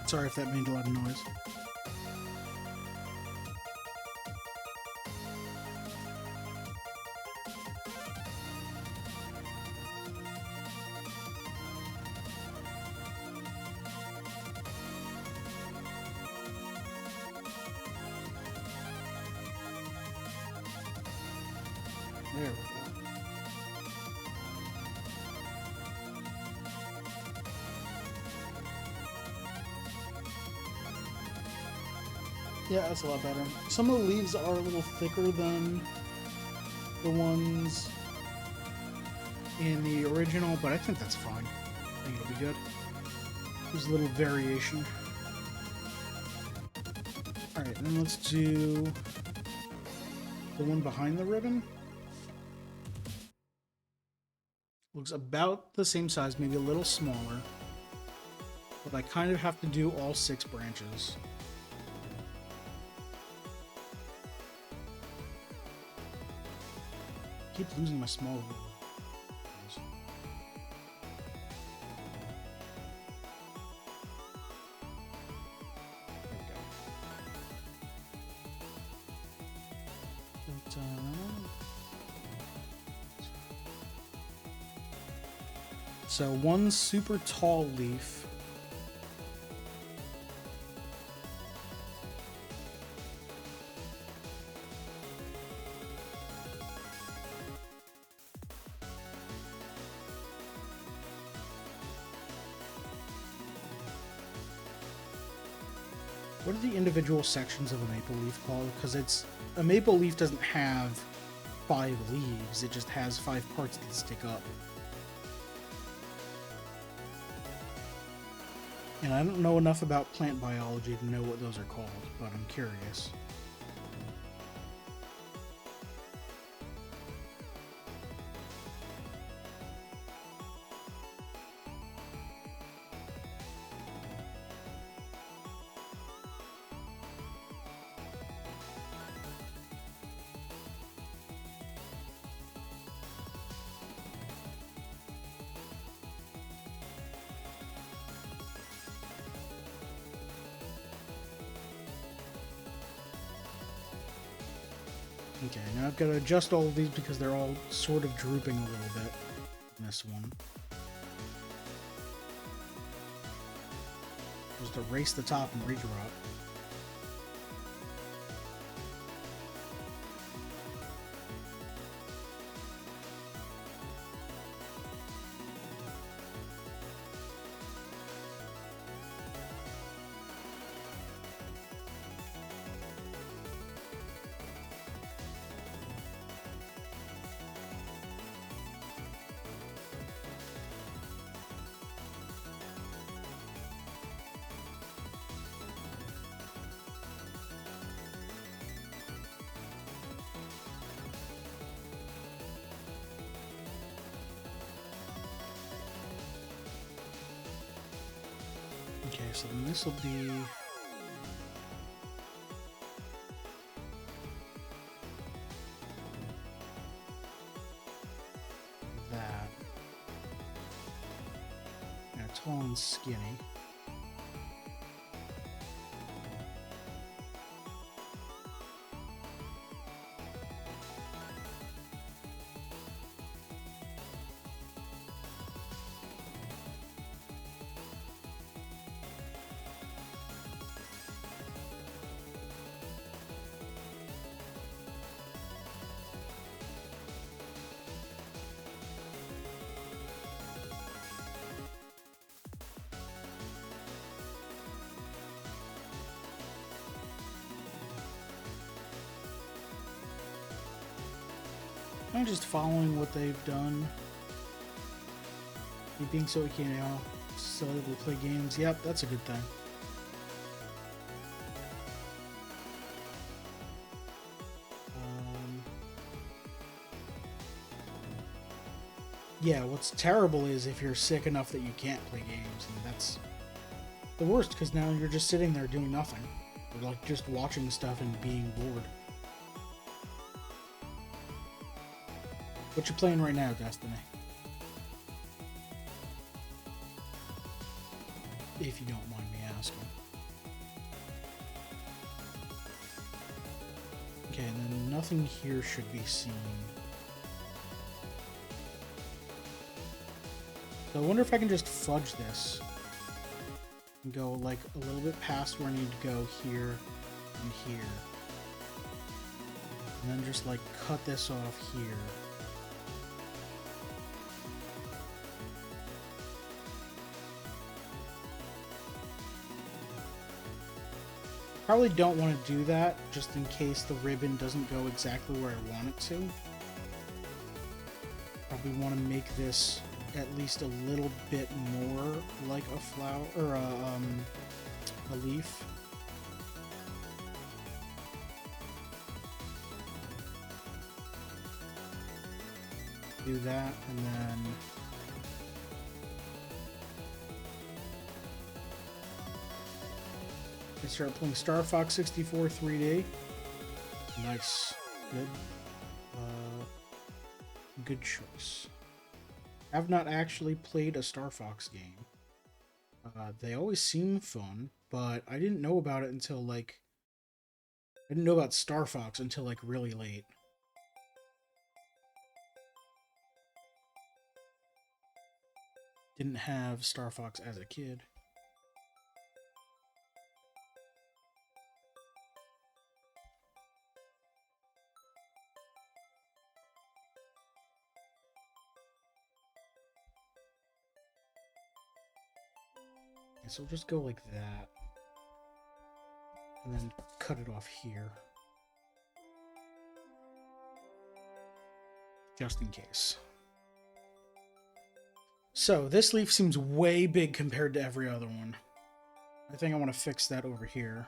Sorry if that made a lot of noise. There we go. Yeah, that's a lot better. Some of the leaves are a little thicker than the ones in the original, but I think that's fine. I think it'll be good. There's a little variation. Alright, then let's do the one behind the ribbon. Looks about the same size, maybe a little smaller. But I kind of have to do all 6 branches. I keep losing my small ruler. So one super tall leaf. What are the individual sections of a maple leaf called? Because a maple leaf doesn't have 5 leaves, it just has 5 parts that stick up. And I don't know enough about plant biology to know what those are called, but I'm curious. Okay, now I've got to adjust all of these because they're all sort of drooping a little bit in this one. Just erase the top and redrop. Okay, so then this will be that. Now tall and skinny. I'm just following what they've done. You being so we can so able to play games. Yep, that's a good thing. Yeah, what's terrible is if you're sick enough that you can't play games, and that's the worst, because now you're just sitting there doing nothing. Or like just watching stuff and being bored. What you playing right now, Destiny? If you don't mind me asking. Okay, and then nothing here should be seen. So I wonder if I can just fudge this. And go like a little bit past where I need to go here and here. And then just like cut this off here. Probably don't want to do that, just in case the ribbon doesn't go exactly where I want it to. Probably want to make this at least a little bit more like a flower, or a leaf. Do that, and then I start playing Star Fox 64 3D. Nice. Good. Good choice. I've not actually played a Star Fox game. They always seem fun, but I didn't know about it until like... I didn't know about Star Fox until like really late. Didn't have Star Fox as a kid. So we'll just go like that. And then cut it off here. Just in case. So this leaf seems way big compared to every other one. I think I want to fix that over here.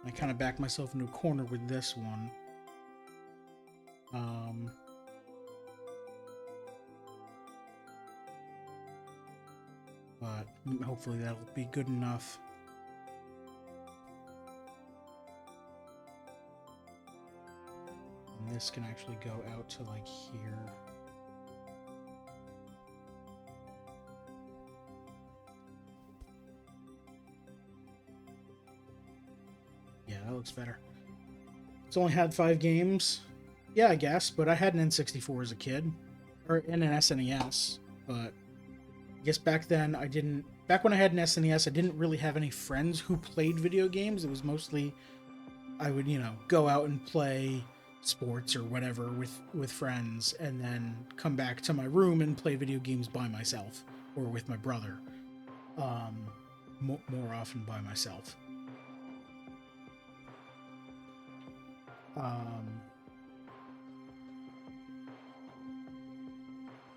I kind of backed myself into a corner with this one. But hopefully that'll be good enough. And this can actually go out to like here. Yeah, that looks better. It's only had 5 games. Yeah, I guess, but I had an N64 as a kid. Or in an SNES, but I guess back then I didn't... Back when I had an SNES, I didn't really have any friends who played video games. It was mostly... I would, you know, go out and play sports or whatever with friends, and then come back to my room and play video games by myself, or with my brother. More often by myself.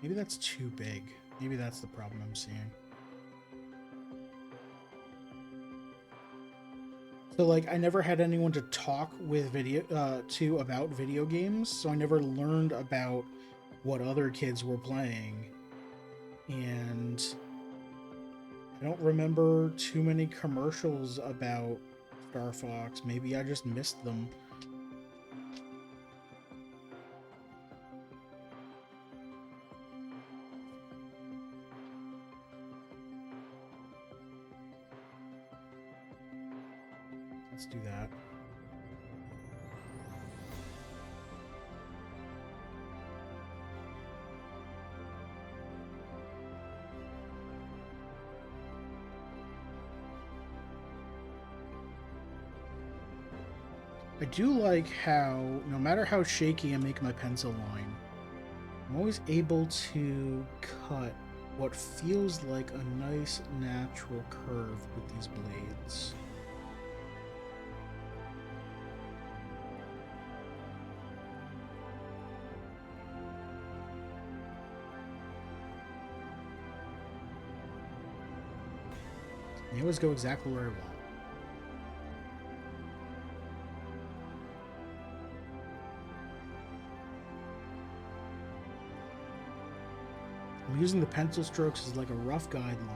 Maybe that's too big. Maybe that's the problem I'm seeing. So, like, I never had anyone to talk with to about video games, so I never learned about what other kids were playing. And I don't remember too many commercials about Star Fox. Maybe I just missed them. Let's do that. I do like how, no matter how shaky I make my pencil line, I'm always able to cut what feels like a nice natural curve with these blades. They always go exactly where I want. I'm using the pencil strokes as like a rough guideline.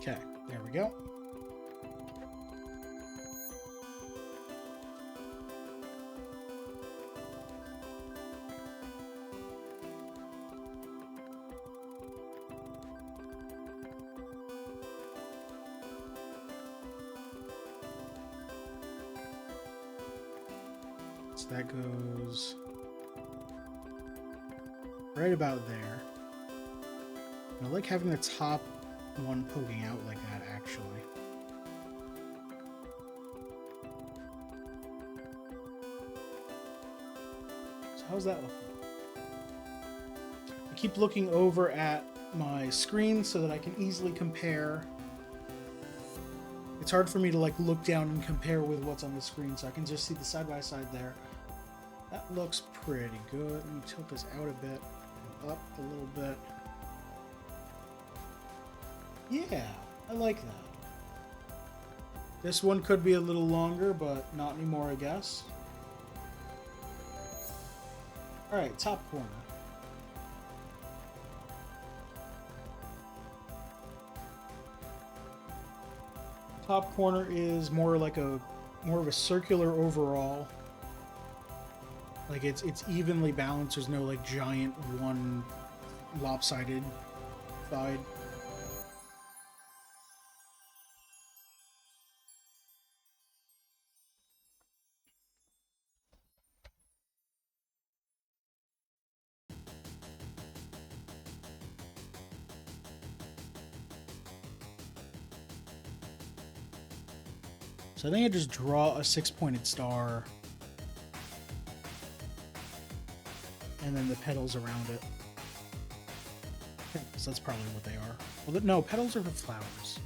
Okay, there we go. So that goes right about there. I like having the top one poking out like that, actually. So how's that looking? I keep looking over at my screen so that I can easily compare. It's hard for me to like look down and compare with what's on the screen, so I can just see the side-by-side there. That looks pretty good. Let me tilt this out a bit, up a little bit. Yeah, I like that. This one could be a little longer, but not anymore, I guess. Alright, top corner. Top corner is more of a circular overall. Like it's evenly balanced. There's no like giant one lopsided side. So I think I just draw a 6-pointed star and then the petals around it. So that's probably what they are. Well, no, petals are for flowers.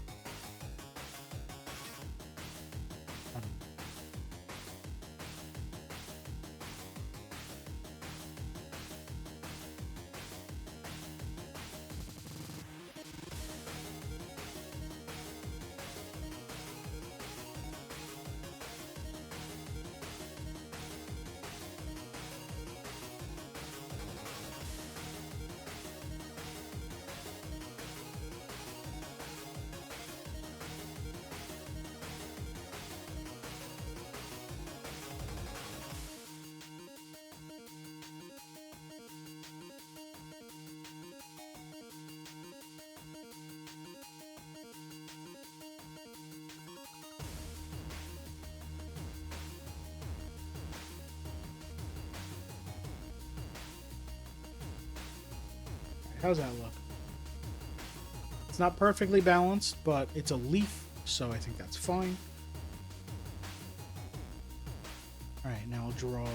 How's that look? It's not perfectly balanced, but it's a leaf, so I think that's fine. Alright, now I'll draw...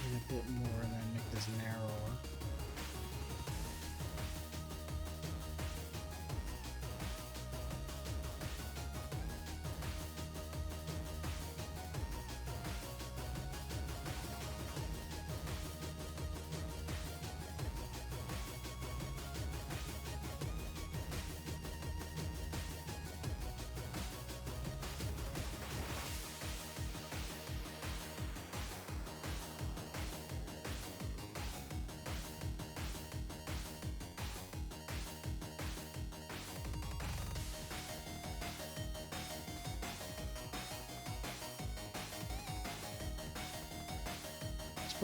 a bit more and then make this narrower.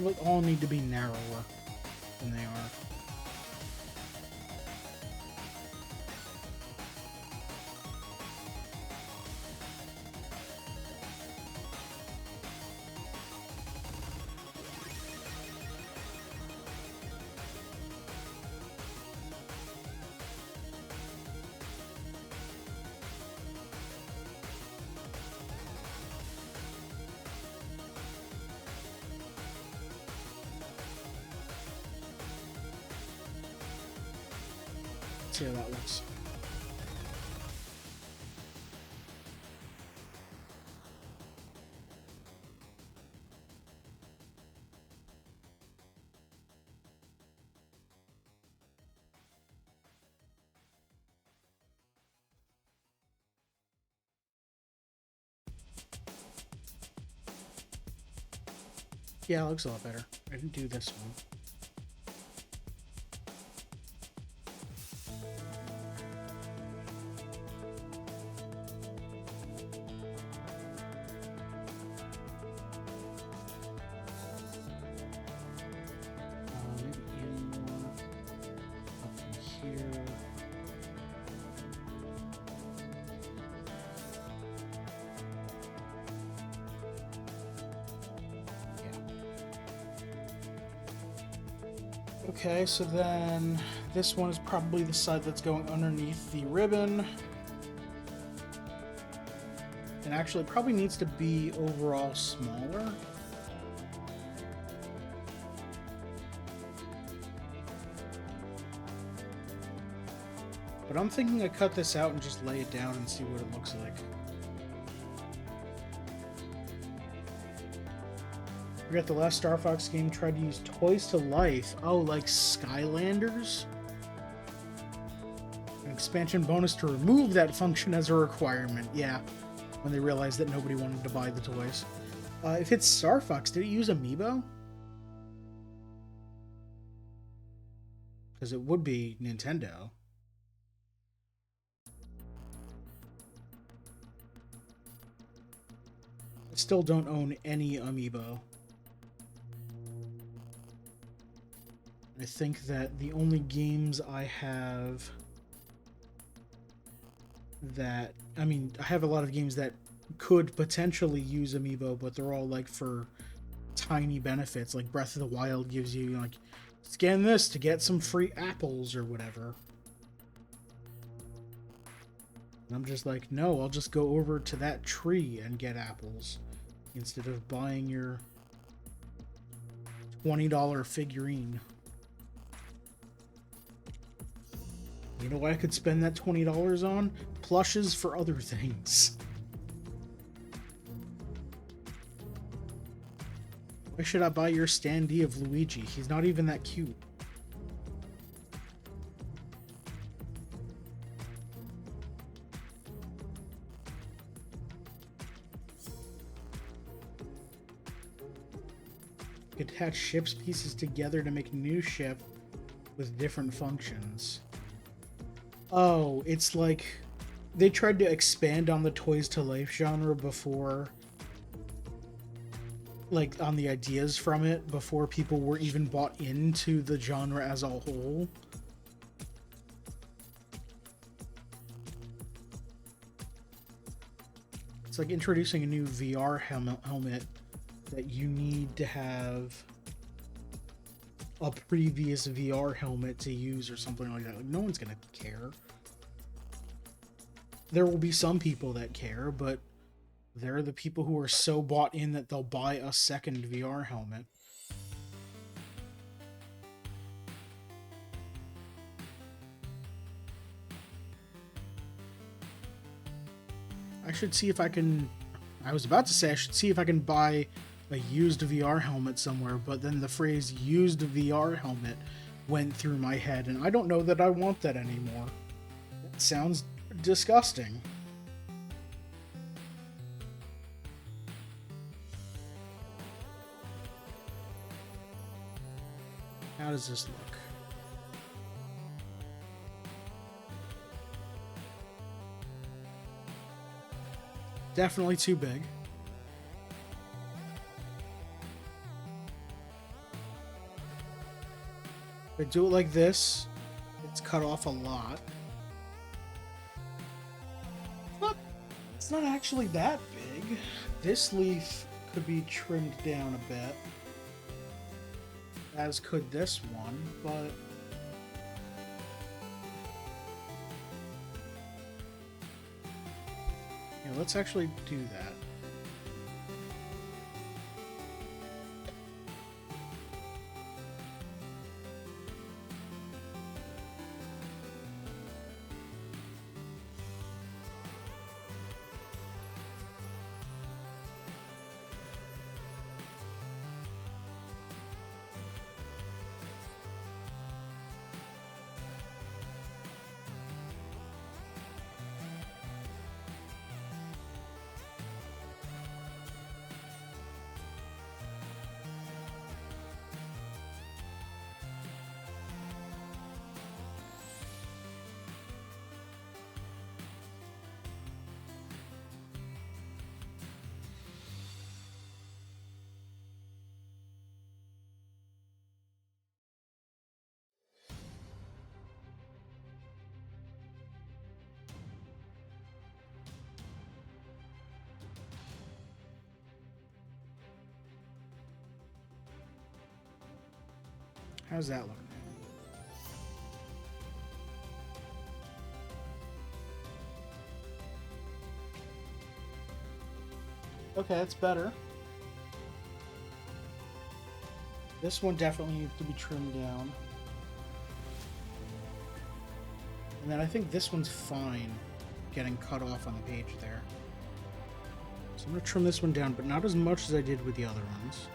probably all need to be narrower than they are. See how that looks. Yeah, it looks a lot better. I didn't do this one. Okay, so then this one is probably the side that's going underneath the ribbon. And actually, it probably needs to be overall smaller. But I'm thinking I cut this out and just lay it down and see what it looks like. I forget the last Star Fox game tried to use toys to life. Oh, like Skylanders? An expansion bonus to remove that function as a requirement. Yeah, when they realized that nobody wanted to buy the toys. If it's Star Fox, did it use Amiibo? Because it would be Nintendo. I still don't own any Amiibo. I think that the only games I have that... I mean, I have a lot of games that could potentially use Amiibo, but they're all, like, for tiny benefits. Like, Breath of the Wild gives you, like, scan this to get some free apples or whatever. And I'm just like, no, I'll just go over to that tree and get apples instead of buying your $20 figurine. You know what I could spend that $20 on? Plushes for other things. Why should I buy your standee of Luigi? He's not even that cute. Attach ships pieces together to make a new ship with different functions. Oh, it's like they tried to expand on the Toys to Life genre before, like, on the ideas from it, before people were even bought into the genre as a whole. It's like introducing a new VR helmet that you need to have a previous VR helmet to use or something like that. Like, no one's gonna care. There will be some people that care, but they're the people who are so bought in that they'll buy a second VR helmet. I should see if I can... I was about to say I should see if I can buy a used VR helmet somewhere, but then the phrase used VR helmet went through my head, and I don't know that I want that anymore. That sounds disgusting. How does this look? Definitely too big. If I do it like this, it's cut off a lot. It's not actually that big. This leaf could be trimmed down a bit, as could this one, but yeah, let's actually do that. How's that look? Okay, that's better. This one definitely needs to be trimmed down. And then I think this one's fine getting cut off on the page there. So I'm going to trim this one down, but not as much as I did with the other ones.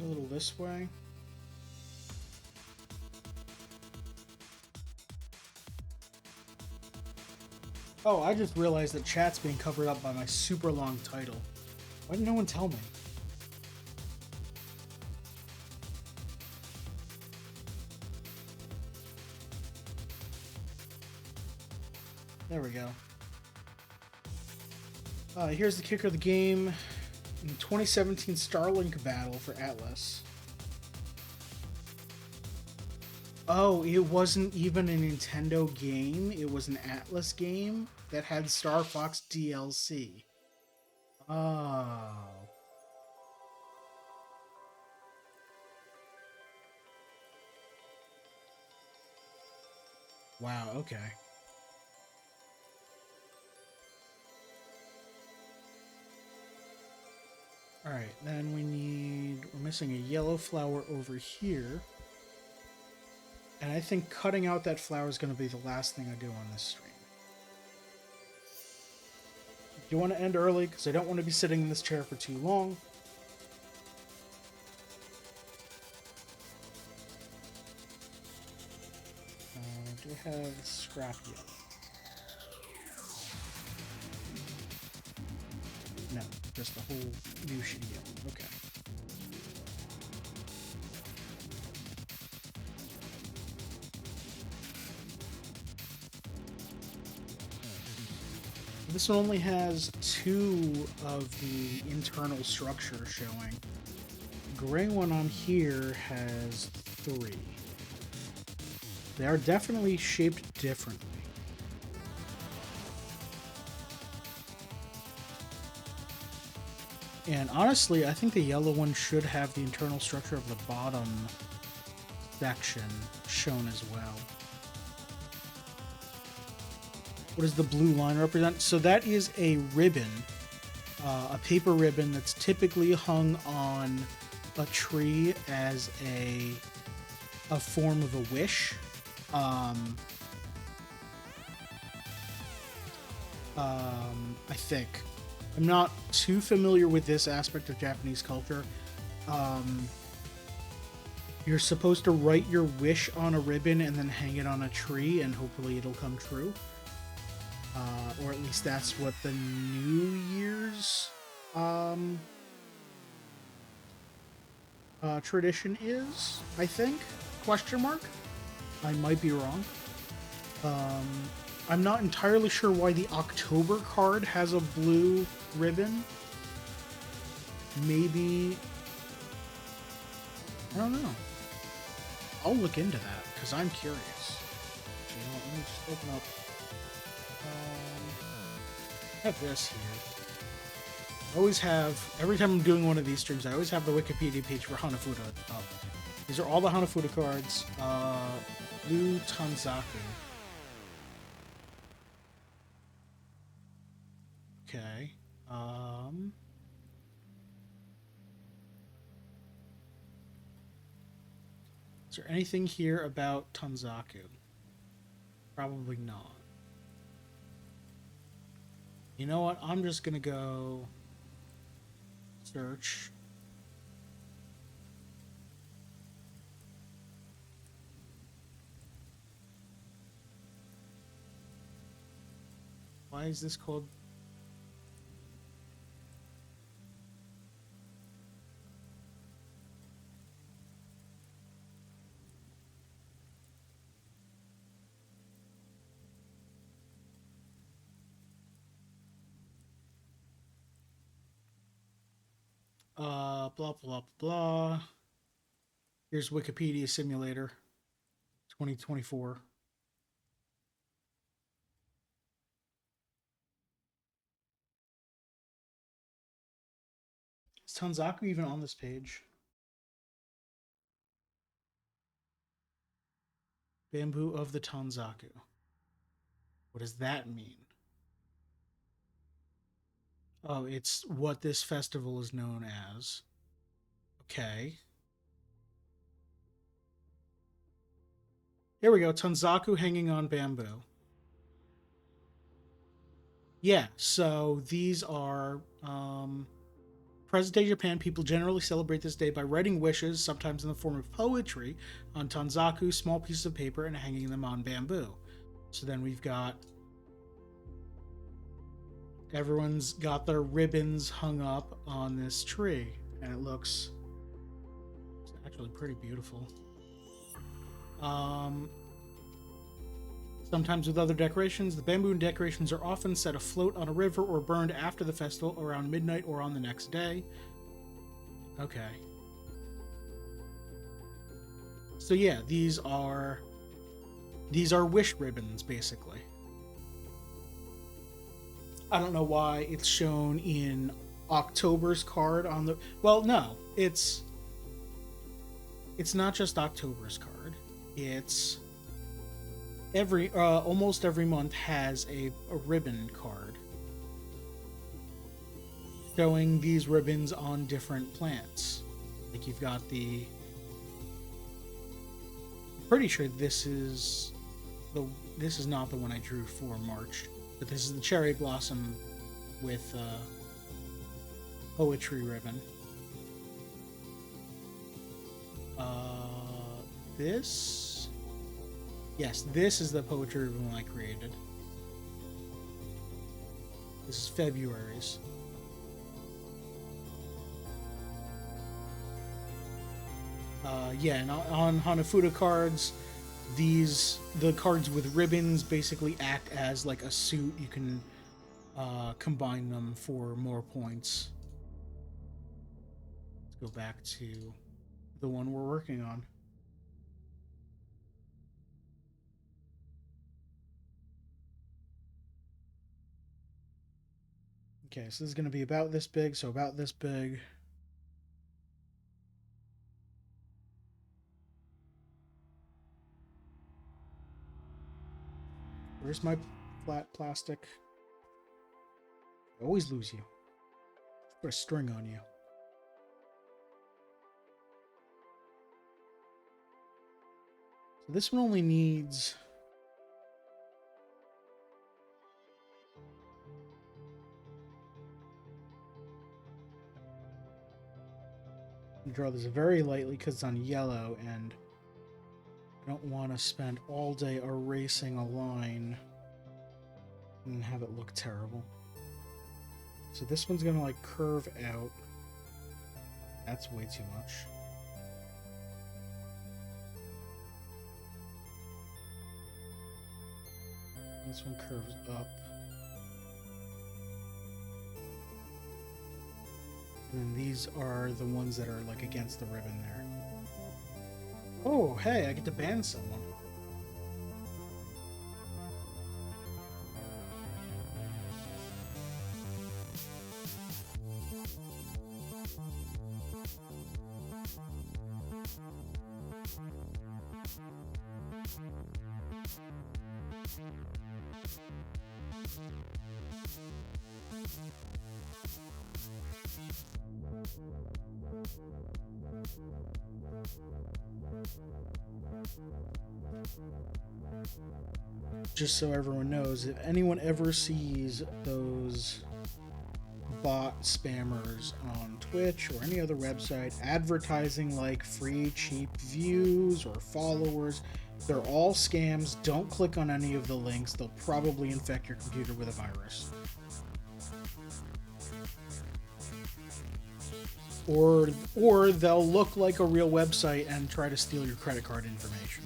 A little this way. Oh, I just realized that chat's being covered up by my super long title. Why didn't no one tell me? There we go. Here's the kicker of the game. In 2017 Starlink battle for Atlas. Oh, it wasn't even a Nintendo game. It was an Atlas game that had Star Fox DLC. Oh. Wow, okay. Alright, then we're missing a yellow flower over here. And I think cutting out that flower is going to be the last thing I do on this stream. I do want to end early because I don't want to be sitting in this chair for too long. Do I have scrap yellow? No, just the whole new shitty yellow. Okay. This one only has 2 of the internal structure showing. The gray one on here has 3. They are definitely shaped differently. And honestly, I think the yellow one should have the internal structure of the bottom section shown as well. What does the blue line represent? So that is a ribbon a paper ribbon that's typically hung on a tree as a form of a wish. Um, I think. I'm not too familiar with this aspect of Japanese culture. Um, you're supposed to write your wish on a ribbon and then hang it on a tree, and hopefully it'll come true. Or at least that's what the New Year's um, tradition is, I think. Question mark? I might be wrong. Um, I'm not entirely sure why the October card has a blue ribbon. Maybe... I don't know. I'll look into that, because I'm curious. Actually, you know what, let me just open up... I have this here. I always have... Every time I'm doing one of these streams, I always have the Wikipedia page for Hanafuda up. These are all the Hanafuda cards. Blue Tanzaku. Okay. Is there anything here about Tanzaku? Probably not. You know what? I'm just gonna go search. Why is this called? Blah blah blah. Here's Wikipedia Simulator 2024. Is Tanzaku even on this page? Bamboo of the Tanzaku. What does that mean? Oh, it's what this festival is known as. Okay. Here we go. Tanzaku hanging on bamboo. Yeah, so these are present day Japan. People generally celebrate this day by writing wishes, sometimes in the form of poetry, on tanzaku, small pieces of paper, and hanging them on bamboo. So then we've got everyone's got their ribbons hung up on this tree, and it looks actually pretty beautiful. Sometimes with other decorations, the bamboo decorations are often set afloat on a river or burned after the festival around midnight or on the next day. Okay. So yeah, these are wish ribbons, basically. I don't know why it's shown in October's card on the... Well, no, it's not just October's card. It's almost every month has a ribbon card showing these ribbons on different plants. Like you've got the... I'm pretty sure this is not the one I drew for March, but this is the cherry blossom with poetry ribbon. This... Yes, this is the poetry ribbon I created. This is February's. Yeah, and on Hanafuda cards, the cards with ribbons basically act as like a suit. You can combine them for more points. Let's go back to the one we're working on. Okay, so this is going to be about this big, so about this big. Where's my flat plastic? I always lose you. Put a string on you. So this one only needs... draw this very lightly because it's on yellow, and I don't want to spend all day erasing a line and have it look terrible. So this one's gonna like curve out. That's way too much. This one curves up. And then these are the ones that are like against the ribbon there. Oh, hey, I get to ban someone. Just so everyone knows, if anyone ever sees those bot spammers on Twitch or any other website advertising like free cheap views or followers, they're all scams. Don't click on any of the links. They'll probably infect your computer with a virus. Or they'll look like a real website and try to steal your credit card information.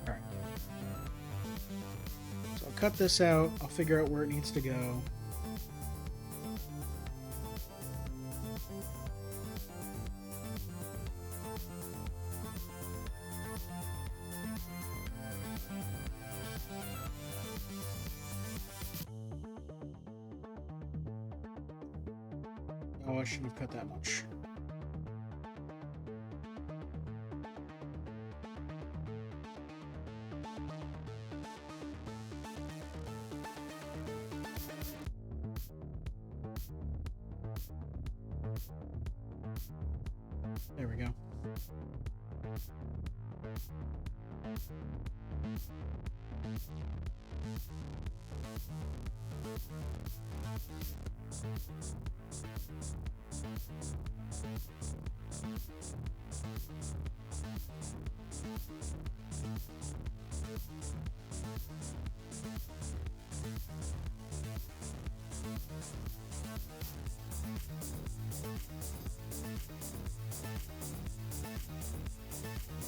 Alright. So I'll cut this out. I'll figure out where it needs to go. Oh, I shouldn't have cut that much. There we go.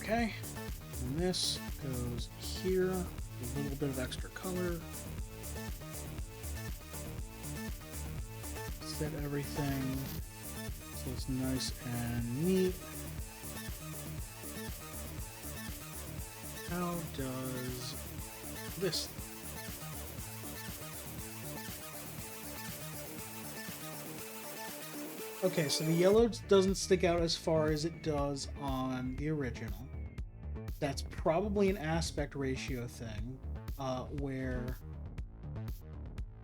Okay, and this goes here, a little bit of extra color. Set everything so it's nice and neat. How does this? Okay, so the yellow doesn't stick out as far as it does on the original. That's probably an aspect ratio thing, where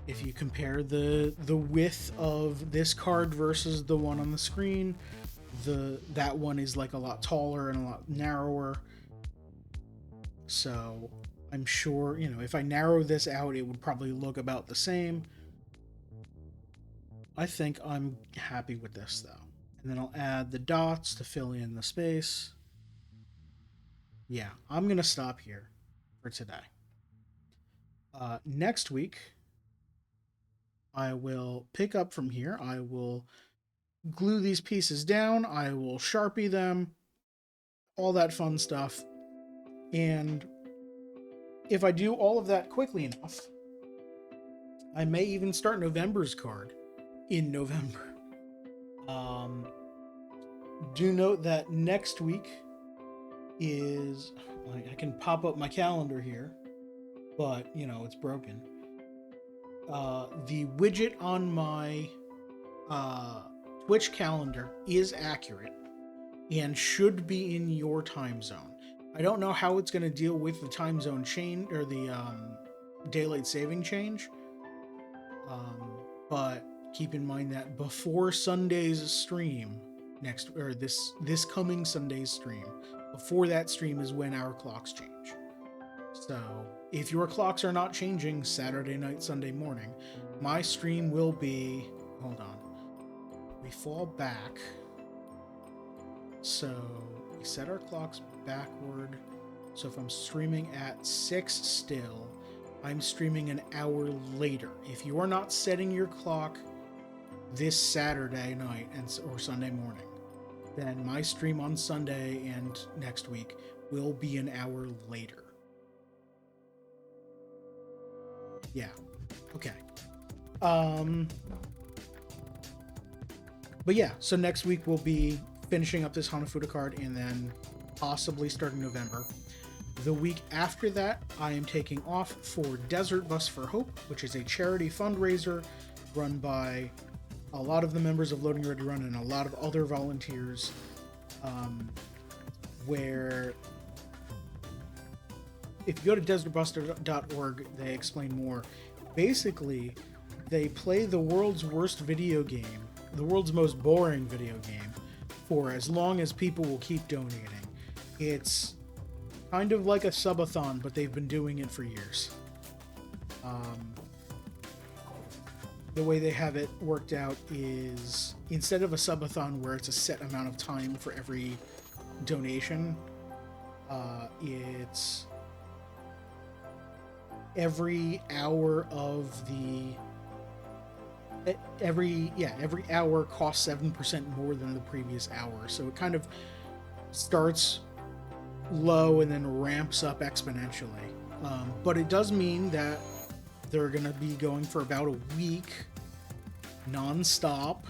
if you compare the width of this card versus the one on the screen, that one is like a lot taller and a lot narrower. So I'm sure, you know, if I narrow this out, it would probably look about the same. I think I'm happy with this though. And then I'll add the dots to fill in the space. Yeah, I'm going to stop here for today. Next week, I will pick up from here. I will glue these pieces down. I will Sharpie them, all that fun stuff. And if I do all of that quickly enough, I may even start November's card in November. Do note that next week is, I can pop up my calendar here, but you know it's broken. The widget on my Twitch calendar is accurate and should be in your time zone. I don't know how it's going to deal with the time zone change or the daylight saving change, but keep in mind that before Sunday's stream this coming Sunday's stream, before that stream is when our clocks change. So if your clocks are not changing Saturday night, Sunday morning, my stream will be, hold on, we fall back. So we set our clocks backward. So if I'm streaming at 6 still, I'm streaming an hour later. If you are not setting your clock this Saturday night or Sunday morning, then my stream on Sunday and next week will be an hour later. Yeah. Okay. But yeah, so next week we'll be finishing up this Hanafuda card and then possibly starting November. The week after that, I am taking off for Desert Bus for Hope, which is a charity fundraiser run by a lot of the members of Loading Ready Run and a lot of other volunteers, where if you go to desertbuster.org, they explain more. Basically, they play the world's worst video game, the world's most boring video game, for as long as people will keep donating. It's kind of like a subathon, but they've been doing it for years. The way they have it worked out is, instead of a subathon where it's a set amount of time for every donation, it's every hour of every hour costs 7% more than the previous hour. So it kind of starts low and then ramps up exponentially. But it does mean that they're going to be going for about a week non-stop.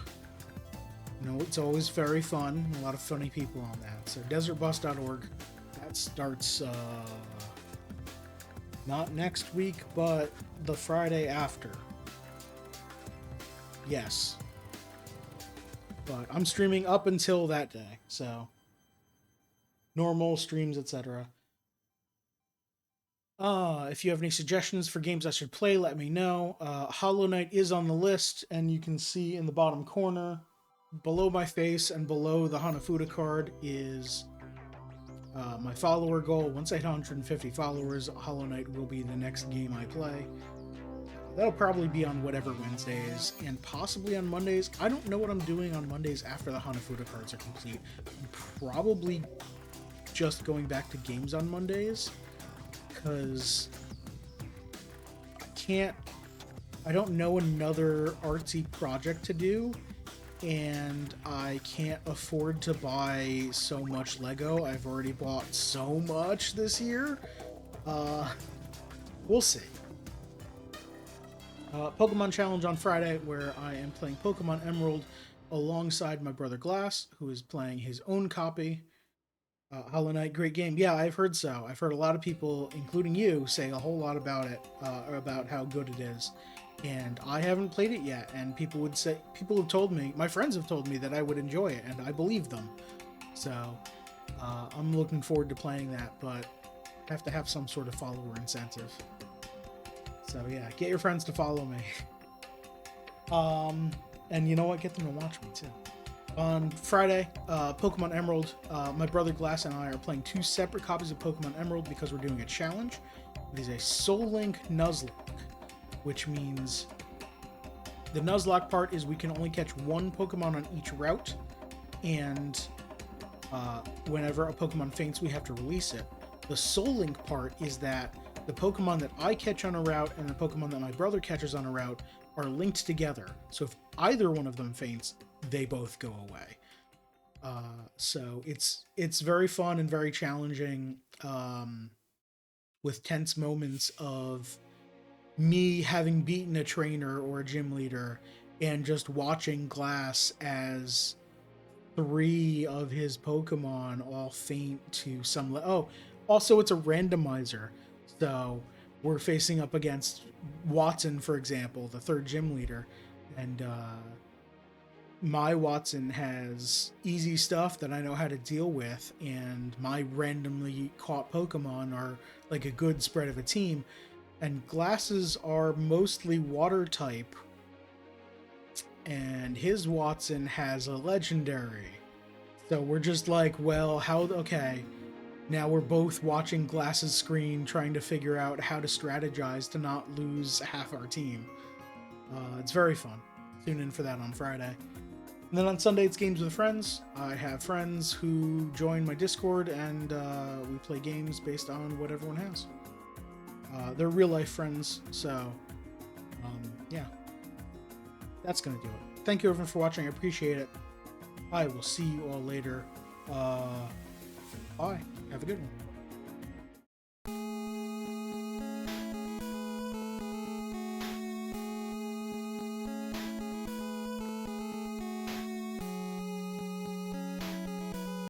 You know, it's always very fun. A lot of funny people on that. So desertbus.org, that starts not next week, but the Friday after. Yes. But I'm streaming up until that day, so normal streams, etc. If you have any suggestions for games I should play, let me know. Hollow Knight is on the list, and you can see in the bottom corner, below my face and below the Hanafuda card, is my follower goal. Once I hit 150 followers, Hollow Knight will be the next game I play. That'll probably be on whatever Wednesdays, and possibly on Mondays. I don't know what I'm doing on Mondays after the Hanafuda cards are complete. I'm probably just going back to games on Mondays, because I don't know another artsy project to do, and I can't afford to buy so much Lego. I've already bought so much this year. We'll see. Pokemon Challenge on Friday, where I am playing Pokemon Emerald alongside my brother Glass, who is playing his own copy. Hollow Knight, great game. Yeah, I've heard so. I've heard a lot of people, including you, say a whole lot about it, about how good it is. And I haven't played it yet, and people have told me, my friends have told me that I would enjoy it, and I believe them. So, I'm looking forward to playing that, but I have to have some sort of follower incentive. So yeah, get your friends to follow me. And you know what? Get them to watch me too. On Friday, Pokemon Emerald, my brother Glass and I are playing 2 separate copies of Pokemon Emerald because we're doing a challenge. It is a Soul Link Nuzlocke, which means the Nuzlocke part is we can only catch 1 Pokemon on each route, and whenever a Pokemon faints, we have to release it. The Soul Link part is that the Pokemon that I catch on a route and the Pokemon that my brother catches on a route are linked together. So if either one of them faints, they both go away. So it's very fun and very challenging, with tense moments of me having beaten a trainer or a gym leader and just watching Glass as 3 of his Pokemon all faint to some oh, also it's a randomizer. So we're facing up against Watson, for example, the 3rd gym leader, and my Watson has easy stuff that I know how to deal with, and my randomly caught Pokemon are like a good spread of a team, and Glass's are mostly water type, and his Watson has a legendary. So we're just like, well, how, okay, now we're both watching Glass's screen trying to figure out how to strategize to not lose half our team. It's very fun. Tune in for that on Friday. And then on Sunday, it's games with friends. I have friends who join my Discord, and we play games based on what everyone has. They're real life friends, so yeah. That's going to do it. Thank you everyone for watching. I appreciate it. I will see you all later. Bye. Have a good one.